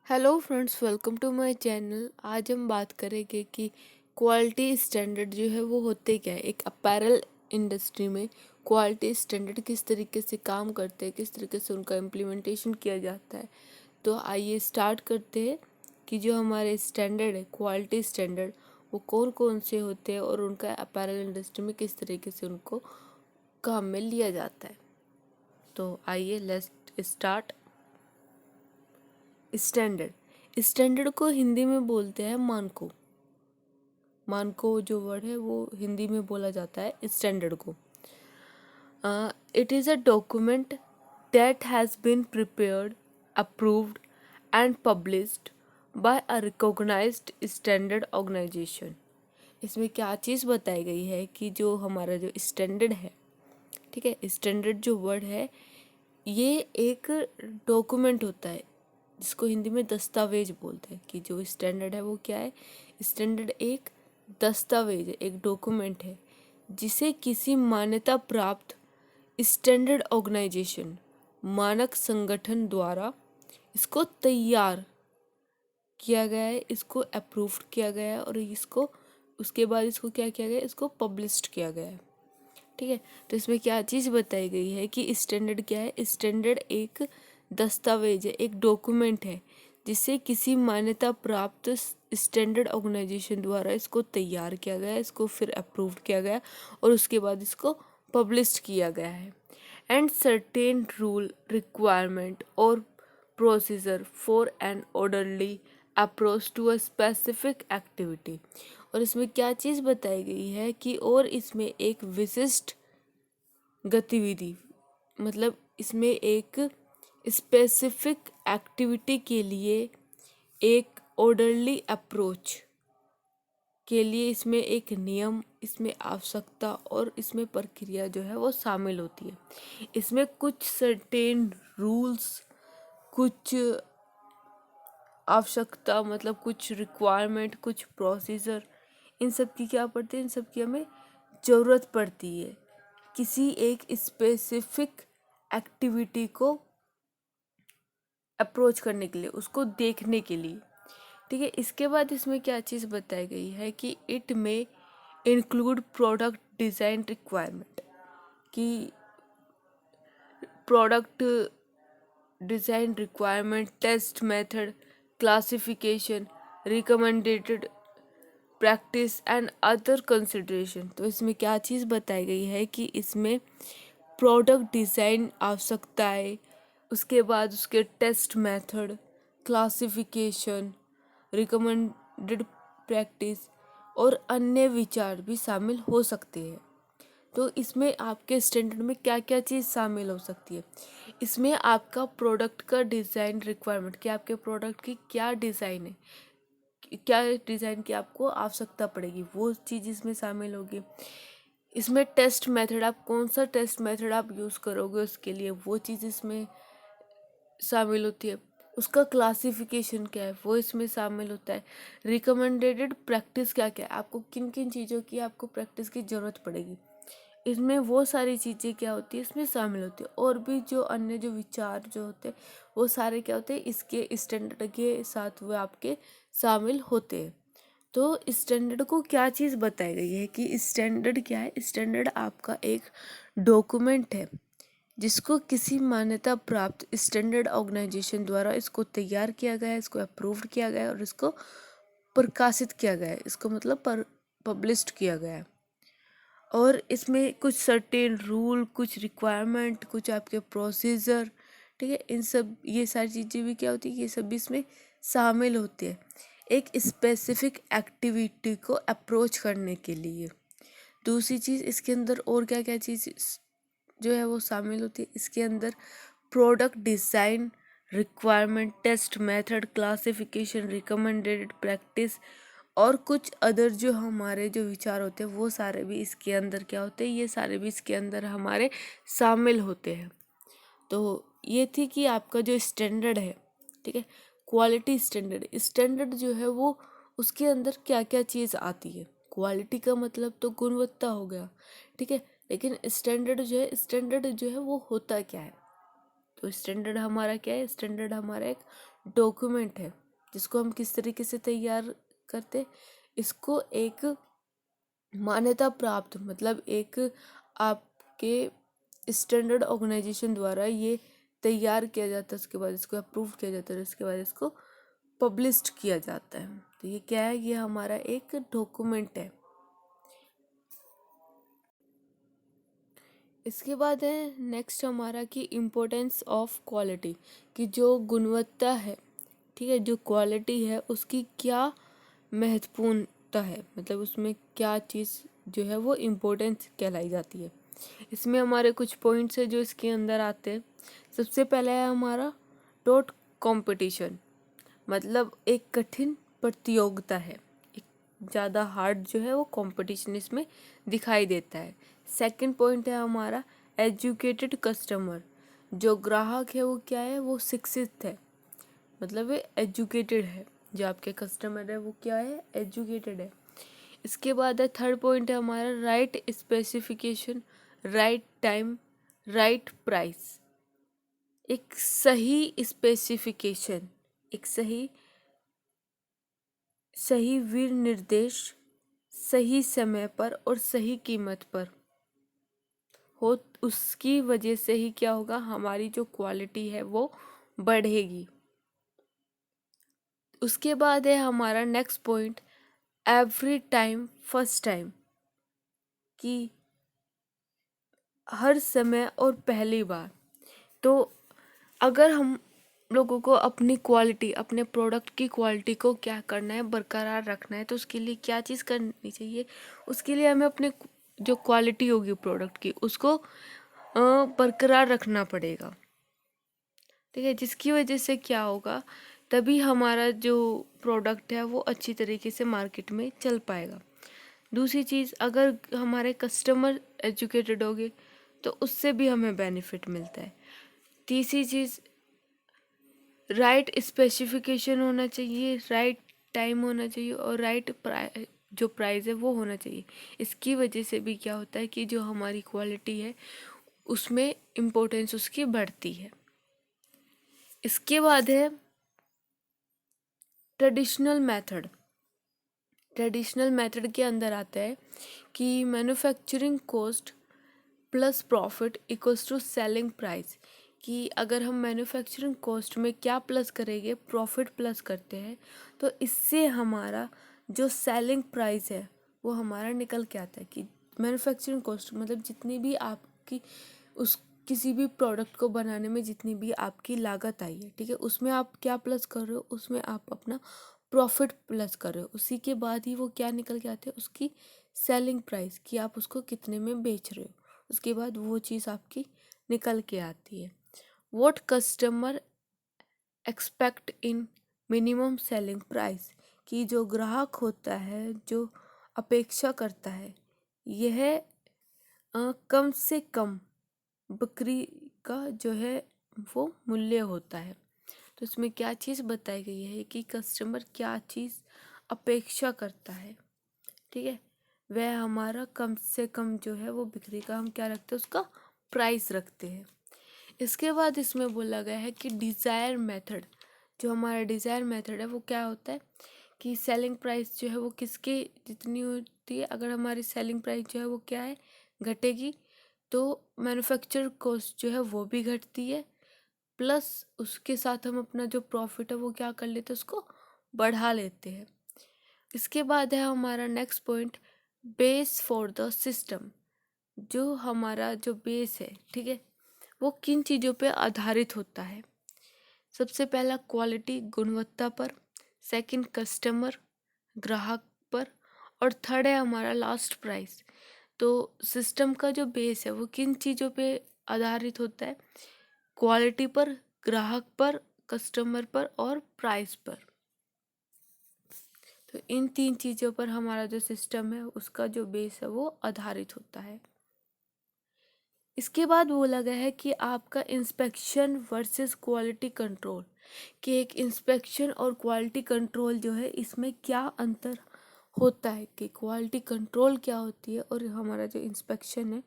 Hello friends, welcome to my channel. आज हम बात करेंगे कि क्वालिटी स्टैंडर्ड जो है वो होते क्या है। एक अपैरल इंडस्ट्री में क्वालिटी स्टैंडर्ड किस तरीके से काम करते हैं, किस तरीके से उनका इम्प्लीमेंटेशन किया जाता है। तो आइए स्टार्ट करते हैं कि जो हमारे स्टैंडर्ड है, क्वालिटी स्टैंडर्ड, वो कौन कौन से होते हैं और उनका अपैरल इंडस्ट्री में किस तरीके से उनको काम में लिया जाता है। तो आइए लेट्स स्टार्ट। स्टैंडर्ड स्टैंडर्ड को हिंदी में बोलते हैं मानकों। मानकों जो वर्ड है वो हिंदी में बोला जाता है स्टैंडर्ड को। It is a document that has been prepared, approved and published by a recognised standard organisation. इसमें क्या चीज़ बताई गई है कि जो हमारा जो स्टैंडर्ड है, ठीक है, स्टैंडर्ड जो वर्ड है ये एक डॉक्यूमेंट होता है जिसको हिंदी में दस्तावेज बोलते हैं। कि जो स्टैंडर्ड है वो क्या है, स्टैंडर्ड एक दस्तावेज है, एक डॉक्यूमेंट है जिसे किसी मान्यता प्राप्त स्टैंडर्ड ऑर्गेनाइजेशन, मानक संगठन द्वारा इसको तैयार किया गया है, इसको अप्रूव्ड किया गया है और इसको उसके बाद इसको क्या किया गया है, इसको पब्लिश्ड किया गया है। ठीक है, तो इसमें क्या चीज़ बताई गई है कि स्टैंडर्ड क्या है। स्टैंडर्ड एक दस्तावेज है, एक डॉक्यूमेंट है जिसे किसी मान्यता प्राप्त स्टैंडर्ड ऑर्गेनाइजेशन द्वारा इसको तैयार किया गया है, इसको फिर अप्रूव्ड किया गया और उसके बाद इसको पब्लिश किया गया है। एंड सर्टेन रूल, रिक्वायरमेंट और procedure for an orderly approach to a specific activity. और इसमें क्या चीज़ बताई गई है कि और इसमें एक विशिष्ट गतिविधि, मतलब इसमें एक स्पेसिफिक एक्टिविटी के लिए एक ऑर्डरली अप्रोच के लिए इसमें एक नियम, इसमें आवश्यकता और इसमें प्रक्रिया जो है वो शामिल होती है। इसमें कुछ सर्टेन रूल्स, कुछ आवश्यकता मतलब कुछ रिक्वायरमेंट, कुछ प्रोसीजर, इन सब की क्या पड़ती है, इन सब की हमें ज़रूरत पड़ती है किसी एक स्पेसिफिक एक्टिविटी को अप्रोच करने के लिए, उसको देखने के लिए। ठीक है, इसके बाद इसमें क्या चीज़ बताई गई है कि इट में इंक्लूड प्रोडक्ट डिज़ाइन रिक्वायरमेंट। कि product design requirement, test method, classification, recommended practice and other consideration. तो इसमें क्या चीज़ बताई गई है कि इसमें प्रोडक्ट डिज़ाइन आवश्यकताएं, उसके बाद उसके test method, classification, recommended practice और अन्य विचार भी शामिल हो सकते हैं। तो इसमें आपके स्टैंडर्ड में क्या क्या चीज़ शामिल हो सकती है। इसमें आपका प्रोडक्ट का डिज़ाइन रिक्वायरमेंट, कि आपके प्रोडक्ट की क्या डिज़ाइन है, क्या डिज़ाइन की आपको आवश्यकता पड़ेगी, वो चीज़ इसमें शामिल होगी। इसमें टेस्ट मेथड, आप कौन सा टेस्ट मेथड आप यूज़ करोगे उसके लिए, वो चीज़ इसमें शामिल होती है। उसका क्लासिफिकेशन क्या है वो इसमें शामिल होता है। रिकमेंडेड प्रैक्टिस क्या क्या है, आपको किन किन चीज़ों की आपको प्रैक्टिस की ज़रूरत पड़ेगी, इसमें वो सारी चीज़ें क्या होती है इसमें शामिल होती है। और भी जो अन्य जो विचार जो होते हैं वो सारे क्या होते हैं इसके स्टैंडर्ड के साथ वो आपके शामिल होते हैं। तो स्टैंडर्ड को क्या चीज़ बताई गई है कि स्टैंडर्ड क्या है। स्टैंडर्ड आपका एक डॉक्यूमेंट है जिसको किसी मान्यता प्राप्त स्टैंडर्ड ऑर्गेनाइजेशन द्वारा इसको तैयार किया गया है, इसको अप्रूव्ड किया गया है और इसको प्रकाशित किया गया है, इसको मतलब पब्लिश्ड किया गया है। और इसमें कुछ सर्टेन रूल, कुछ रिक्वायरमेंट, कुछ आपके प्रोसीजर, ठीक है, इन सब ये सारी चीज़ें भी क्या होती है, ये सब भी इसमें शामिल होती है एक स्पेसिफिक एक्टिविटी को अप्रोच करने के लिए। दूसरी चीज़ इसके अंदर और क्या क्या चीज़ जो है वो शामिल होती है, इसके अंदर product design requirement, test method, classification, recommended practice और कुछ अदर जो हमारे जो विचार होते हैं वो सारे भी इसके अंदर क्या होते हैं, ये सारे भी इसके अंदर हमारे शामिल होते हैं। तो ये थी कि आपका जो स्टैंडर्ड है, ठीक है, क्वालिटी स्टैंडर्ड। स्टैंडर्ड जो है वो उसके अंदर क्या क्या चीज़ आती है। क्वालिटी का मतलब तो गुणवत्ता हो गया, ठीक है, लेकिन स्टैंडर्ड जो है, स्टैंडर्ड जो है वो होता क्या है। तो स्टैंडर्ड हमारा क्या है? स्टैंडर्ड हमारा एक डॉक्यूमेंट है जिसको हम किस तरीके से तैयार करते, इसको एक मान्यता प्राप्त, मतलब एक आपके स्टैंडर्ड ऑर्गेनाइजेशन द्वारा ये तैयार किया जाता है, उसके बाद इसको अप्रूव किया जाता है, उसके बाद इसको पब्लिश्ड किया जाता है। तो ये क्या है? ये हमारा एक डॉक्यूमेंट है। इसके बाद है नेक्स्ट हमारा कि इम्पोर्टेंस ऑफ क्वालिटी, कि जो गुणवत्ता है, ठीक है, जो क्वालिटी है उसकी क्या महत्वपूर्णता है, मतलब उसमें क्या चीज़ जो है वो इम्पोर्टेंस कहलाई जाती है। इसमें हमारे कुछ पॉइंट्स है जो इसके अंदर आते हैं। सबसे पहला है हमारा टोट कंपटीशन, मतलब एक कठिन प्रतियोगिता है, एक ज़्यादा हार्ड जो है वो कंपटीशन इसमें दिखाई देता है। सेकंड पॉइंट है हमारा एजुकेटेड कस्टमर, जो ग्राहक है वो क्या है? वो शिक्षित है, मतलब ये एजुकेटेड है, जो आपके कस्टमर है वो क्या है? एजुकेटेड है। इसके बाद है थर्ड पॉइंट है हमारा right specification, right time, right price. एक सही स्पेसिफिकेशन, एक सही विनिर्देश, सही समय पर और सही कीमत पर हो, उसकी वजह से ही क्या होगा? हमारी जो क्वालिटी है वो बढ़ेगी। उसके बाद है हमारा next point every time first time, कि हर समय और पहली बार। तो अगर हम लोगों को अपनी क्वालिटी, अपने प्रोडक्ट की क्वालिटी को क्या करना है? बरकरार रखना है, तो उसके लिए क्या चीज़ करनी चाहिए? उसके लिए हमें अपने जो क्वालिटी होगी प्रोडक्ट की उसको बरकरार रखना पड़ेगा, ठीक है, जिसकी वजह से क्या होगा? तभी हमारा जो प्रोडक्ट है वो अच्छी तरीके से मार्केट में चल पाएगा। दूसरी चीज़, अगर हमारे कस्टमर एजुकेटेड होंगे तो उससे भी हमें बेनिफिट मिलता है। तीसरी चीज़, राइट स्पेसिफिकेशन होना चाहिए, राइट टाइम होना चाहिए और राइट जो प्राइस है वो होना चाहिए। इसकी वजह से भी क्या होता है कि जो हमारी क्वालिटी है उसमें इम्पोर्टेंस उसकी बढ़ती है। इसके बाद है ट्रेडिशनल मेथड। ट्रेडिशनल मेथड के अंदर आता है कि manufacturing cost plus profit equals to selling price, कि अगर हम मैन्युफैक्चरिंग कॉस्ट में क्या प्लस करेंगे? प्रॉफिट प्लस करते हैं, तो इससे हमारा जो सेलिंग प्राइस है वो हमारा निकल के आता है। कि मैन्युफैक्चरिंग कॉस्ट मतलब जितनी भी आपकी उस किसी भी प्रोडक्ट को बनाने में जितनी भी आपकी लागत आई है, ठीक है, उसमें आप क्या प्लस कर रहे हो? उसमें आप अपना प्रॉफिट प्लस कर रहे हो। उसी के बाद ही वो क्या निकल के आते हैं? उसकी सेलिंग प्राइस, कि आप उसको कितने में बेच रहे हो, उसके बाद वो चीज़ आपकी निकल के आती है। What customer expect in minimum selling price, कि जो ग्राहक होता है, जो अपेक्षा करता है, यह कम से कम बकरी का जो है वो मूल्य होता है। तो इसमें क्या चीज़ बताई गई है कि कस्टमर क्या चीज़ अपेक्षा करता है, ठीक है, वह हमारा कम से कम जो है वो बिक्री का हम क्या रखते हैं? उसका प्राइस रखते हैं। इसके बाद इसमें बोला गया है कि डिज़ायर मेथड, जो हमारा डिज़ायर मेथड है वो क्या होता है? कि सेलिंग प्राइस जो है वो किसके जितनी होती है? अगर हमारी सेलिंग प्राइस जो है वो क्या है? घटेगी, तो मैन्युफैक्चर कॉस्ट जो है वो भी घटती है, प्लस उसके साथ हम अपना जो प्रॉफिट है वो क्या कर लेते हैं? उसको बढ़ा लेते हैं। इसके बाद है हमारा next point base for the system, जो हमारा जो बेस है, ठीक है, वो किन चीज़ों पे आधारित होता है? सबसे पहला क्वालिटी, गुणवत्ता पर, सेकंड कस्टमर, ग्राहक पर, और थर्ड है हमारा लास्ट प्राइस। तो सिस्टम का जो बेस है वो किन चीज़ों पे आधारित होता है? क्वालिटी पर, ग्राहक पर, कस्टमर पर और प्राइस पर। तो इन तीन चीज़ों पर हमारा जो सिस्टम है उसका जो बेस है वो आधारित होता है। इसके बाद बोला गया है कि आपका इंस्पेक्शन वर्सेस क्वालिटी कंट्रोल, कि एक इंस्पेक्शन और क्वालिटी कंट्रोल जो है इसमें क्या अंतर होता है, कि क्वालिटी कंट्रोल क्या होती है और हमारा जो इंस्पेक्शन है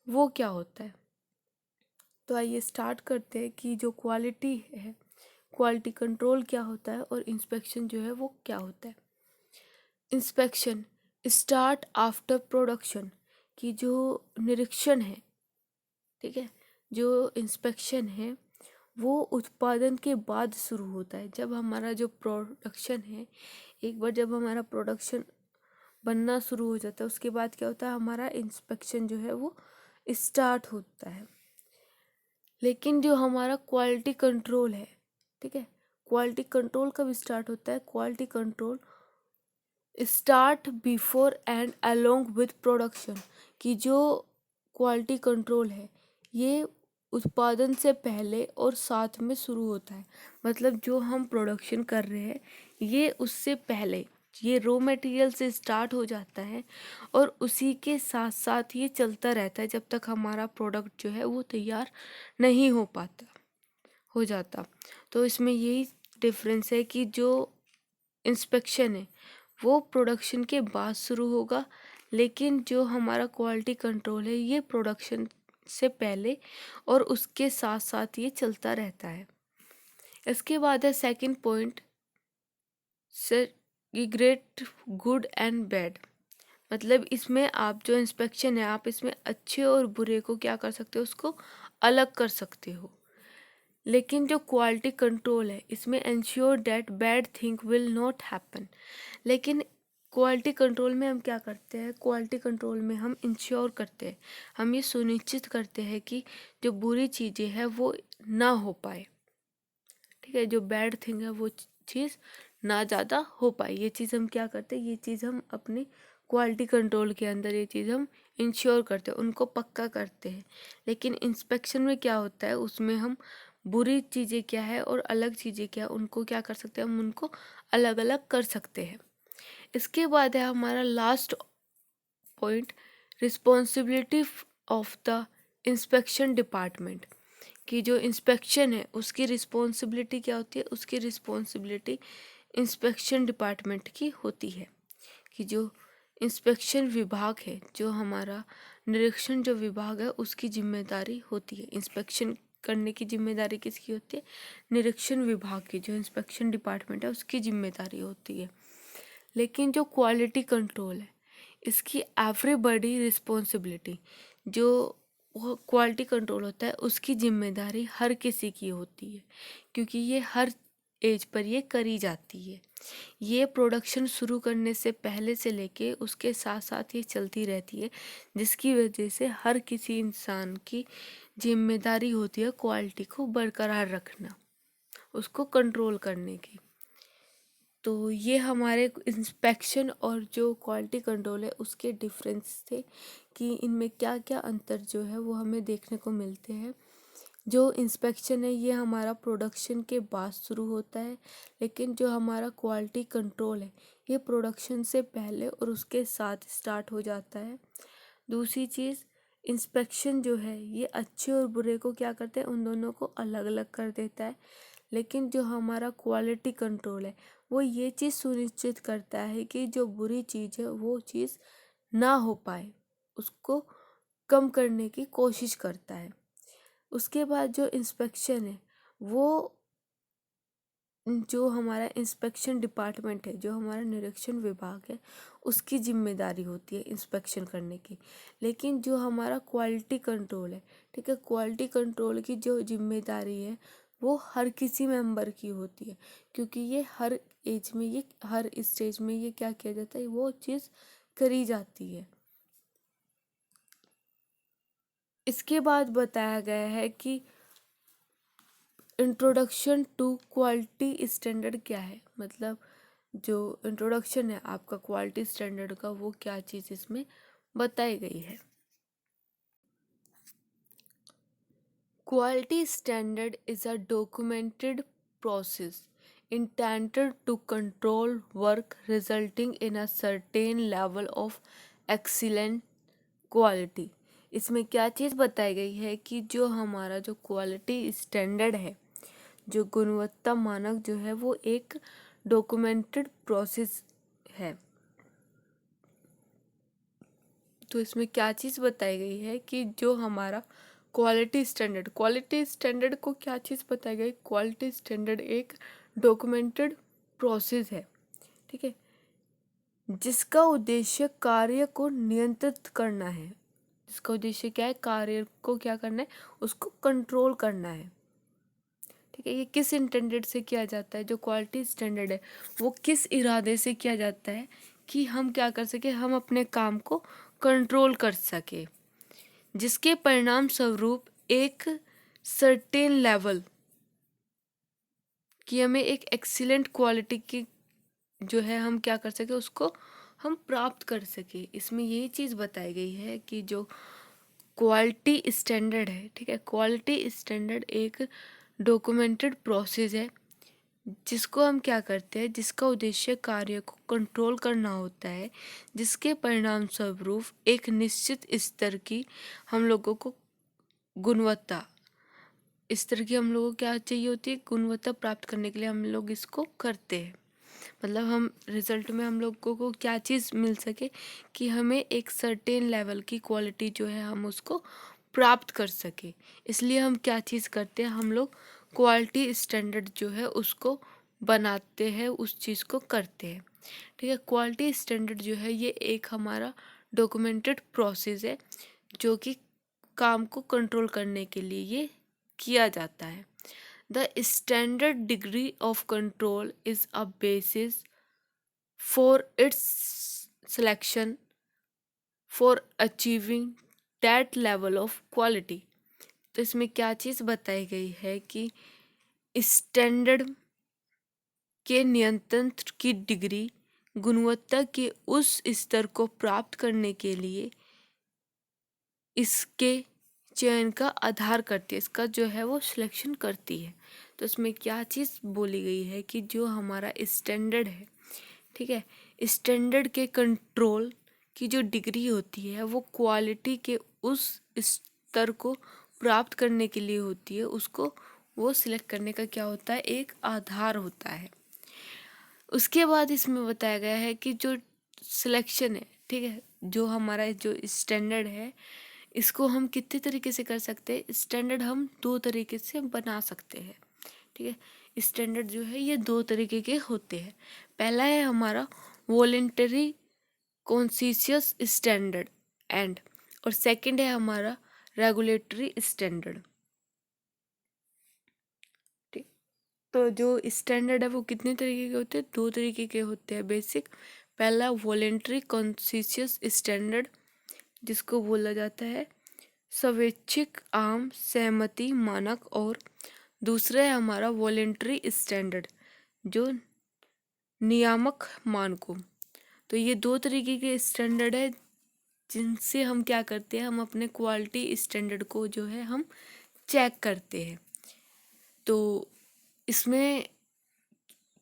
वो क्या होता है। तो आइए स्टार्ट करते हैं कि जो क्वालिटी है, क्वालिटी कंट्रोल क्या होता है और इंस्पेक्शन जो है वो क्या होता है। इंस्पेक्शन स्टार्ट आफ्टर प्रोडक्शन, की जो निरीक्षण है, ठीक है, जो इंस्पेक्शन है वो उत्पादन के बाद शुरू होता है। जब हमारा जो प्रोडक्शन है, एक बार जब हमारा प्रोडक्शन बनना शुरू हो जाता है, उसके बाद क्या होता है, हमारा इंस्पेक्शन जो है वो स्टार्ट होता है। लेकिन जो हमारा क्वालिटी कंट्रोल है, ठीक है, क्वालिटी कंट्रोल कब स्टार्ट होता है, quality control start before and along with production, की जो क्वालिटी कंट्रोल है ये उत्पादन से पहले और साथ में शुरू होता है। मतलब जो हम प्रोडक्शन कर रहे हैं ये उससे पहले, ये रॉ मटेरियल से स्टार्ट हो जाता है और उसी के साथ साथ ये चलता रहता है जब तक हमारा प्रोडक्ट जो है वो तैयार नहीं हो जाता। तो इसमें यही डिफरेंस है कि जो इंस्पेक्शन है वो प्रोडक्शन के बाद शुरू होगा, लेकिन जो हमारा क्वालिटी कंट्रोल है ये प्रोडक्शन से पहले और उसके साथ साथ ये चलता रहता है। इसके बाद है second point, great good and bad. मतलब इसमें आप जो इंस्पेक्शन है आप इसमें अच्छे और बुरे को क्या कर सकते हो, उसको अलग कर सकते हो। लेकिन जो क्वालिटी कंट्रोल है इसमें ensure that bad thing will not happen. लेकिन क्वालिटी कंट्रोल में हम क्या करते हैं, क्वालिटी कंट्रोल में हम इंश्योर करते हैं, हम ये सुनिश्चित करते हैं कि जो बुरी चीज़ें हैं वो ना हो पाए, ठीक है, जो बैड थिंग है वो चीज़ ना ज़्यादा हो पाए। ये चीज़ हम क्या करते हैं, ये चीज़ हम अपने क्वालिटी कंट्रोल के अंदर ये चीज़ हम इंश्योर करते हैं, उनको पक्का करते हैं। लेकिन इंस्पेक्शन में क्या होता है, उसमें हम बुरी चीज़ें क्या है और अलग चीज़ें क्या है उनको क्या कर सकते हैं, हम उनको अलग अलग कर सकते हैं। इसके बाद है हमारा last point, responsibility of the inspection department, कि जो इंस्पेक्शन है उसकी रिस्पॉन्सिबिलिटी क्या होती है, उसकी रिस्पॉन्सिबिलिटी इंस्पेक्शन डिपार्टमेंट की होती है। कि जो इंस्पेक्शन विभाग है, जो हमारा निरीक्षण जो विभाग है उसकी जिम्मेदारी होती है। इंस्पेक्शन करने की जिम्मेदारी किसकी होती है, निरीक्षण विभाग की, जो इंस्पेक्शन डिपार्टमेंट है उसकी जिम्मेदारी होती है। लेकिन जो क्वालिटी कंट्रोल है इसकी एवरीबॉडी रिस्पॉन्सिबिलिटी, जो वो क्वालिटी कंट्रोल होता है उसकी जिम्मेदारी हर किसी की होती है, क्योंकि ये हर एज पर ये करी जाती है। ये प्रोडक्शन शुरू करने से पहले से लेके उसके साथ साथ ये चलती रहती है, जिसकी वजह से हर किसी इंसान की जिम्मेदारी होती है क्वालिटी को बरकरार रखना, उसको कंट्रोल करने की। तो ये हमारे इंस्पेक्शन और जो क्वालिटी कंट्रोल है उसके डिफरेंस थे कि इनमें क्या क्या अंतर जो है वो हमें देखने को मिलते हैं। जो इंस्पेक्शन है ये हमारा प्रोडक्शन के बाद शुरू होता है, लेकिन जो हमारा क्वालिटी कंट्रोल है ये प्रोडक्शन से पहले और उसके साथ स्टार्ट हो जाता है। दूसरी चीज़, इंस्पेक्शन जो है ये अच्छे और बुरे को क्या करते हैं, उन दोनों को अलग अलग कर देता है। लेकिन जो हमारा क्वालिटी कंट्रोल है वो ये चीज़ सुनिश्चित करता है कि जो बुरी चीज़ है वो चीज़ ना हो पाए, उसको कम करने की कोशिश करता है। उसके बाद जो इंस्पेक्शन है वो, जो हमारा इंस्पेक्शन डिपार्टमेंट है, जो हमारा निरीक्षण विभाग है उसकी जिम्मेदारी होती है इंस्पेक्शन करने की। लेकिन जो हमारा क्वालिटी कंट्रोल है, ठीक है, क्वालिटी कंट्रोल की जो जिम्मेदारी है वो हर किसी मेंबर की होती है, क्योंकि ये हर एज में, ये हर स्टेज में ये क्या किया जाता है, वो चीज़ करी जाती है। इसके बाद बताया गया है कि इंट्रोडक्शन टू क्वालिटी स्टैंडर्ड क्या है। मतलब जो इंट्रोडक्शन है आपका क्वालिटी स्टैंडर्ड का, वो क्या चीज़ इसमें बताई गई है। Quality standard is a documented process intended to control work resulting in a certain level of excellent quality। इसमें क्या चीज़ बताई गई है कि जो हमारा जो क्वालिटी स्टैंडर्ड है, जो गुणवत्ता मानक जो है वो एक डॉक्यूमेंटेड प्रोसेस है। तो इसमें क्या चीज़ बताई गई है कि जो हमारा क्वालिटी स्टैंडर्ड को क्या चीज़ बताई गई? क्वालिटी स्टैंडर्ड एक डॉक्यूमेंटेड प्रोसेस है, ठीक है, जिसका उद्देश्य कार्य को नियंत्रित करना है। जिसका उद्देश्य क्या है? कार्य को क्या करना है? उसको कंट्रोल करना है, ठीक है। ये किस इंटेंडेड से किया जाता है? जो क्वालिटी स्टैंडर्ड है वो किस इरादे से किया जाता है कि हम क्या कर सके, हम अपने काम को कंट्रोल कर सके, जिसके परिणाम स्वरूप एक सर्टेन लेवल की हमें एक एक्सीलेंट क्वालिटी की जो है हम क्या कर सके, उसको हम प्राप्त कर सके। इसमें यही चीज़ बताई गई है कि जो क्वालिटी स्टैंडर्ड है, ठीक है, क्वालिटी स्टैंडर्ड एक डॉक्यूमेंटेड प्रोसेस है जिसको हम क्या करते हैं, जिसका उद्देश्य कार्य को कंट्रोल करना होता है, जिसके परिणाम स्वरूप एक निश्चित स्तर की हम लोगों को गुणवत्ता, इस तरह की हम लोगों को क्या चाहिए होती है, गुणवत्ता प्राप्त करने के लिए हम लोग इसको करते हैं। मतलब हम रिजल्ट में हम लोगों को क्या चीज़ मिल सके कि हमें एक सर्टेन लेवल की क्वालिटी जो है हम उसको प्राप्त कर सके। इसलिए हम क्या चीज़ करते हैं, हम लोग क्वालिटी स्टैंडर्ड जो है उसको बनाते हैं, उस चीज़ को करते हैं, ठीक है। क्वालिटी स्टैंडर्ड जो है ये एक हमारा डॉक्यूमेंटेड प्रोसेस है जो कि काम को कंट्रोल करने के लिए ये किया जाता है। The standard degree of control is a basis for its selection for achieving that level of quality. तो इसमें क्या चीज़ बताई गई है कि स्टैंडर्ड के नियंत्रण की डिग्री गुणवत्ता के उस स्तर को प्राप्त करने के लिए इसके चयन का आधार करती है, इसका जो है वो सिलेक्शन करती है। तो इसमें क्या चीज़ बोली गई है कि जो हमारा स्टैंडर्ड है, ठीक है, स्टैंडर्ड के कंट्रोल की जो डिग्री होती है वो क्वालिटी के उस स्तर को प्राप्त करने के लिए होती है, उसको वो सिलेक्ट करने का क्या होता है, एक आधार होता है। उसके बाद इसमें बताया गया है कि जो सिलेक्शन है, ठीक है, जो हमारा जो स्टैंडर्ड है इसको हम कितने तरीके से कर सकते हैं। स्टैंडर्ड हम दो तरीके से बना सकते हैं, ठीक है। स्टैंडर्ड जो है ये दो तरीके के होते हैं। पहला है हमारा वॉलेंटरी कॉन्शियस स्टैंडर्ड एंड, और सेकंड है हमारा रेगुलेटरी स्टैंडर्ड, ठीक। तो जो स्टैंडर्ड है वो कितने तरीके के होते हैं? दो तरीके के होते हैं बेसिक। पहला वॉलेंटरी कॉन्शियस स्टैंडर्ड जिसको बोला जाता है स्वैच्छिक आम सहमति मानक, और दूसरा है हमारा वॉलेंटरी स्टैंडर्ड जो नियामक मानकों। तो ये दो तरीके के स्टैंडर्ड है जिनसे हम क्या करते हैं, हम अपने क्वालिटी स्टैंडर्ड को जो है हम चेक करते हैं। तो इसमें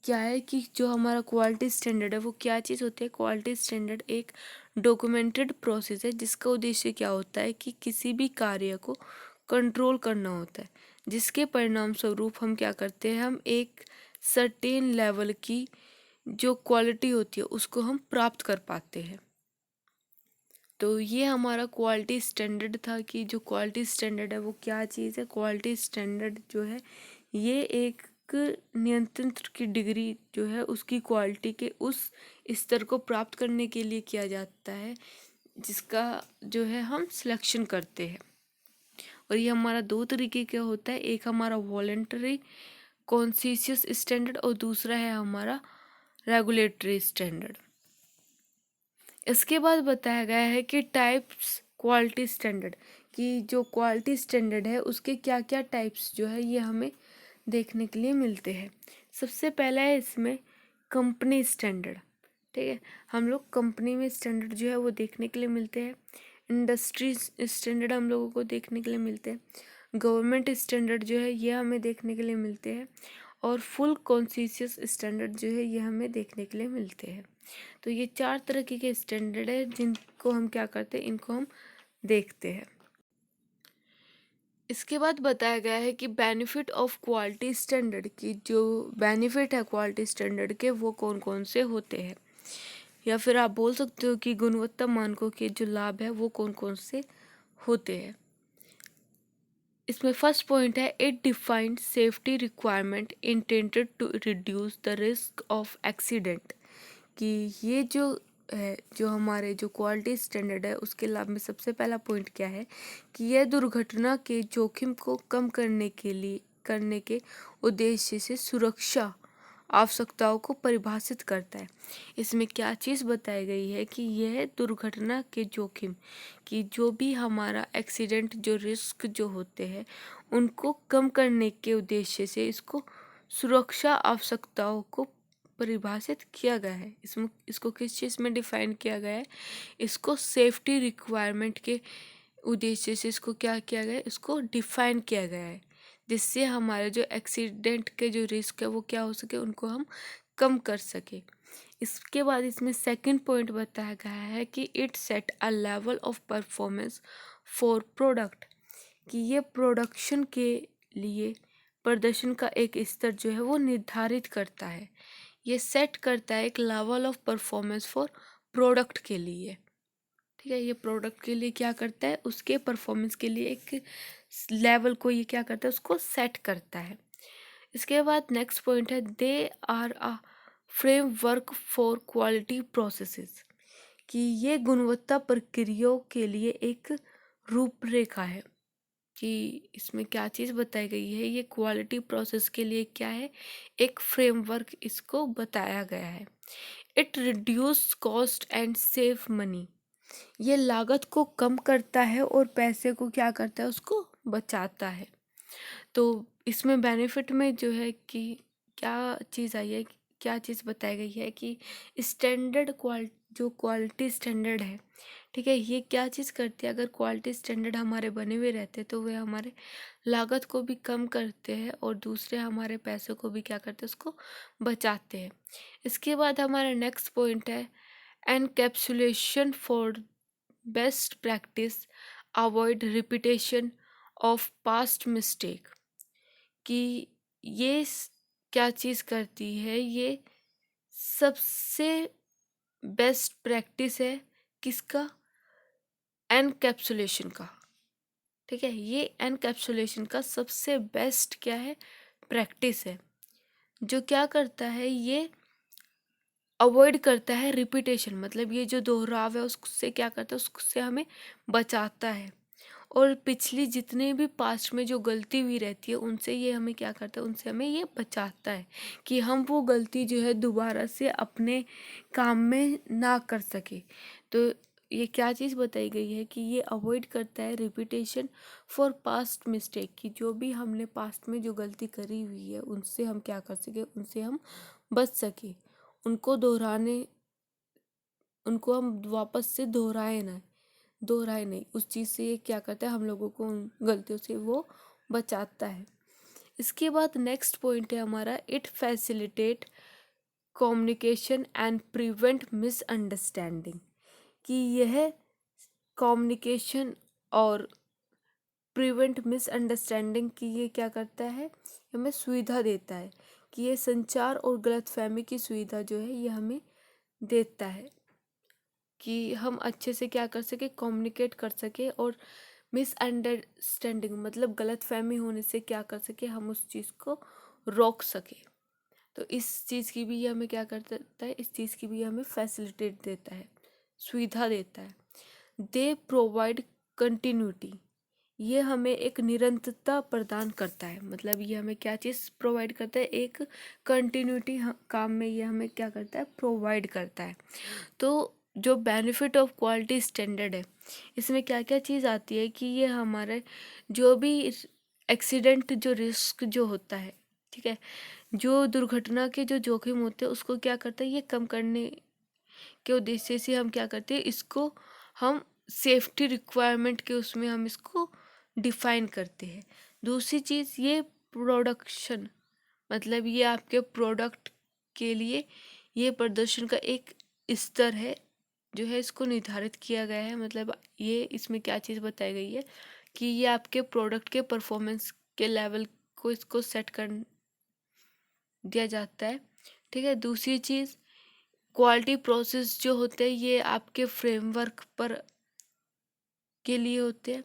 क्या है कि जो हमारा क्वालिटी स्टैंडर्ड है वो क्या चीज़ होती है? क्वालिटी स्टैंडर्ड एक डॉक्यूमेंटेड प्रोसेस है जिसका उद्देश्य क्या होता है कि किसी भी कार्य को कंट्रोल करना होता है, जिसके परिणाम स्वरूप हम क्या करते हैं, हम एक सर्टेन लेवल की जो क्वालिटी होती है उसको हम प्राप्त कर पाते हैं। तो ये हमारा क्वालिटी स्टैंडर्ड था कि जो क्वालिटी स्टैंडर्ड है वो क्या चीज़ है। क्वालिटी स्टैंडर्ड जो है ये एक नियंत्रण की डिग्री जो है उसकी क्वालिटी के उस स्तर को प्राप्त करने के लिए किया जाता है जिसका जो है हम सिलेक्शन करते हैं। और ये हमारा दो तरीके का होता है, एक हमारा वॉलेंटरी कॉन्शियस स्टैंडर्ड और दूसरा है हमारा रेगुलेटरी स्टैंडर्ड। इसके बाद बताया गया है कि टाइप्स क्वालिटी स्टैंडर्ड की जो क्वालिटी स्टैंडर्ड है उसके क्या क्या टाइप्स जो है ये हमें देखने के लिए मिलते हैं। सबसे पहला है इसमें कंपनी स्टैंडर्ड, ठीक है, हम लोग कंपनी में स्टैंडर्ड जो है वो देखने के लिए मिलते हैं। इंडस्ट्री स्टैंडर्ड हम लोगों को देखने के लिए मिलते हैं। गवर्नमेंट स्टैंडर्ड जो है ये हमें देखने के लिए मिलते हैं। और फुल कॉन्शियस स्टैंडर्ड जो है ये हमें देखने के लिए मिलते हैं। तो ये चार तरह के स्टैंडर्ड है जिनको हम क्या करते हैं, इनको हम देखते हैं। इसके बाद बताया गया है कि बेनिफिट ऑफ क्वालिटी स्टैंडर्ड की जो बेनिफिट है क्वालिटी स्टैंडर्ड के वो कौन कौन से होते हैं, या फिर आप बोल सकते हो कि गुणवत्ता मानकों के जो लाभ है वो कौन कौन से होते हैं। इसमें फर्स्ट पॉइंट है, it defined safety requirement intended to reduce the risk of accident. कि ये जो है, जो हमारे जो क्वालिटी स्टैंडर्ड है उसके लाभ में सबसे पहला पॉइंट क्या है कि यह दुर्घटना के जोखिम को कम करने के उद्देश्य से सुरक्षा आवश्यकताओं को परिभाषित करता है। इसमें क्या चीज़ बताई गई है कि यह दुर्घटना के जोखिम कि जो भी हमारा एक्सीडेंट जो रिस्क जो होते हैं उनको कम करने के उद्देश्य से इसको सुरक्षा आवश्यकताओं को परिभाषित किया गया है। इसको किस चीज़ में डिफाइन किया गया है? इसको सेफ्टी रिक्वायरमेंट के उद्देश्य से इसको क्या किया गया है? इसको डिफाइन किया गया है, जिससे हमारे जो एक्सीडेंट के जो रिस्क है वो क्या हो सके, उनको हम कम कर सके। इसके बाद इसमें सेकंड पॉइंट बताया गया है कि it set a level of performance for product. कि ये प्रोडक्शन के लिए प्रदर्शन का एक स्तर जो है वो निर्धारित करता है। ये सेट करता है एक level of performance for product के लिए। ठीक है, ये प्रोडक्ट के लिए क्या करता है, उसके परफॉर्मेंस के लिए एक लेवल को ये क्या करता है, उसको सेट करता है। इसके बाद नेक्स्ट पॉइंट है, they are a framework for quality processes. कि ये गुणवत्ता प्रक्रियाओं के लिए एक रूपरेखा है। कि इसमें क्या चीज़ बताई गई है, ये क्वालिटी प्रोसेस के लिए क्या है, एक फ्रेमवर्क इसको बताया गया है। It reduce cost and save money. ये लागत को कम करता है और पैसे को क्या करता है, उसको बचाता है। तो इसमें बेनिफिट में जो है कि क्या चीज़ आई है, क्या चीज़ बताई गई है कि स्टैंडर्ड जो क्वालिटी स्टैंडर्ड है, ठीक है, ये क्या चीज़ करती है, अगर क्वालिटी स्टैंडर्ड हमारे बने हुए रहते हैं तो वे हमारे लागत को भी कम करते हैं और दूसरे हमारे पैसों को भी क्या करते हैं, उसको बचाते हैं। इसके बाद हमारा नेक्स्ट पॉइंट है, encapsulation for best practice avoid repetition of past mistake. कि ये क्या चीज़ करती है, ये सबसे बेस्ट प्रैक्टिस है किसका, एनकैप्सुलेशन का। ठीक है, ये एनकैप्सुलेशन का सबसे बेस्ट क्या है, प्रैक्टिस है, जो क्या करता है, ये अवॉइड करता है रिपीटेशन, मतलब ये जो दोहराव है उससे क्या करता है, उससे हमें बचाता है। और पिछली जितने भी पास्ट में जो गलती हुई रहती है उनसे ये हमें क्या करता है, उनसे हमें ये बचाता है कि हम वो गलती जो है दोबारा से अपने काम में ना कर सके। तो ये क्या चीज़ बताई गई है कि ये अवॉइड करता है रिपीटेशन फॉर पास्ट मिस्टेक। कि जो भी हमने पास्ट में जो गलती करी हुई है उनसे हम क्या कर सके, उनसे हम बच सके, उनको दोहराने, उनको हम वापस से दोहराए नहीं, उस चीज़ से ये क्या करता है, हम लोगों को उन गलतियों से वो बचाता है। इसके बाद नेक्स्ट पॉइंट है हमारा, it facilitate communication and prevent misunderstanding. कि यह कम्युनिकेशन और प्रिवेंट मिसअंडरस्टैंडिंग की ये क्या करता है, हमें सुविधा देता है। कि ये संचार और गलतफहमी की सुविधा जो है ये हमें देता है कि हम अच्छे से क्या कर सके, कम्युनिकेट कर सके, और मिसअंडरस्टैंडिंग मतलब गलतफहमी होने से क्या कर सके, हम उस चीज़ को रोक सके। तो इस चीज़ की भी ये हमें क्या कर देता है, इस चीज़ की भी हमें फैसिलिटेट देता है, सुविधा देता है। They provide continuity. ये हमें एक निरंतरता प्रदान करता है, मतलब ये हमें क्या चीज़ प्रोवाइड करता है, एक कंटिन्यूटी काम में ये हमें क्या करता है, प्रोवाइड करता है। तो जो बेनिफिट ऑफ क्वालिटी स्टैंडर्ड है, इसमें क्या क्या चीज़ आती है कि ये हमारे जो भी एक्सीडेंट जो रिस्क जो होता है, ठीक है, जो दुर्घटना के जो जोखिम होते हैं उसको क्या करता है, ये कम करने के उद्देश्य से हम क्या करते हैं, इसको हम सेफ्टी रिक्वायरमेंट के उसमें हम इसको डिफाइन करते हैं। दूसरी चीज़, ये प्रोडक्शन मतलब ये आपके प्रोडक्ट के लिए ये प्रदर्शन का एक स्तर है जो है, इसको निर्धारित किया गया है। मतलब ये इसमें क्या चीज़ बताई गई है कि ये आपके प्रोडक्ट के परफॉर्मेंस के लेवल को इसको सेट कर दिया जाता है। ठीक है, दूसरी चीज़, क्वालिटी प्रोसेस जो होते हैं ये आपके फ्रेमवर्क पर के लिए होते हैं।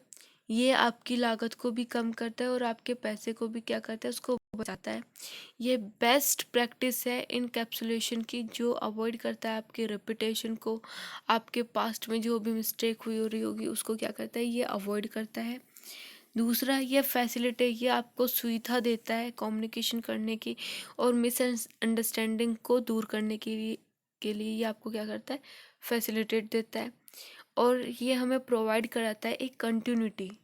ये आपकी लागत को भी कम करता है और आपके पैसे को भी क्या करता है, उसको बचाता है। ये बेस्ट प्रैक्टिस है इनकैप्सुलेशन की, जो अवॉइड करता है आपके रेपुटेशन को, आपके पास्ट में जो भी मिस्टेक हुई हो रही होगी उसको क्या करता है, ये अवॉइड करता है। दूसरा, ये फैसिलिटेट, ये आपको सुविधा देता है कम्युनिकेशन करने की और मिसअंडरस्टैंडिंग को दूर करने के लिए ये आपको क्या करता है, फैसिलिटेट देता है। और ये हमें प्रोवाइड कराता है एक कंटिन्यूटी,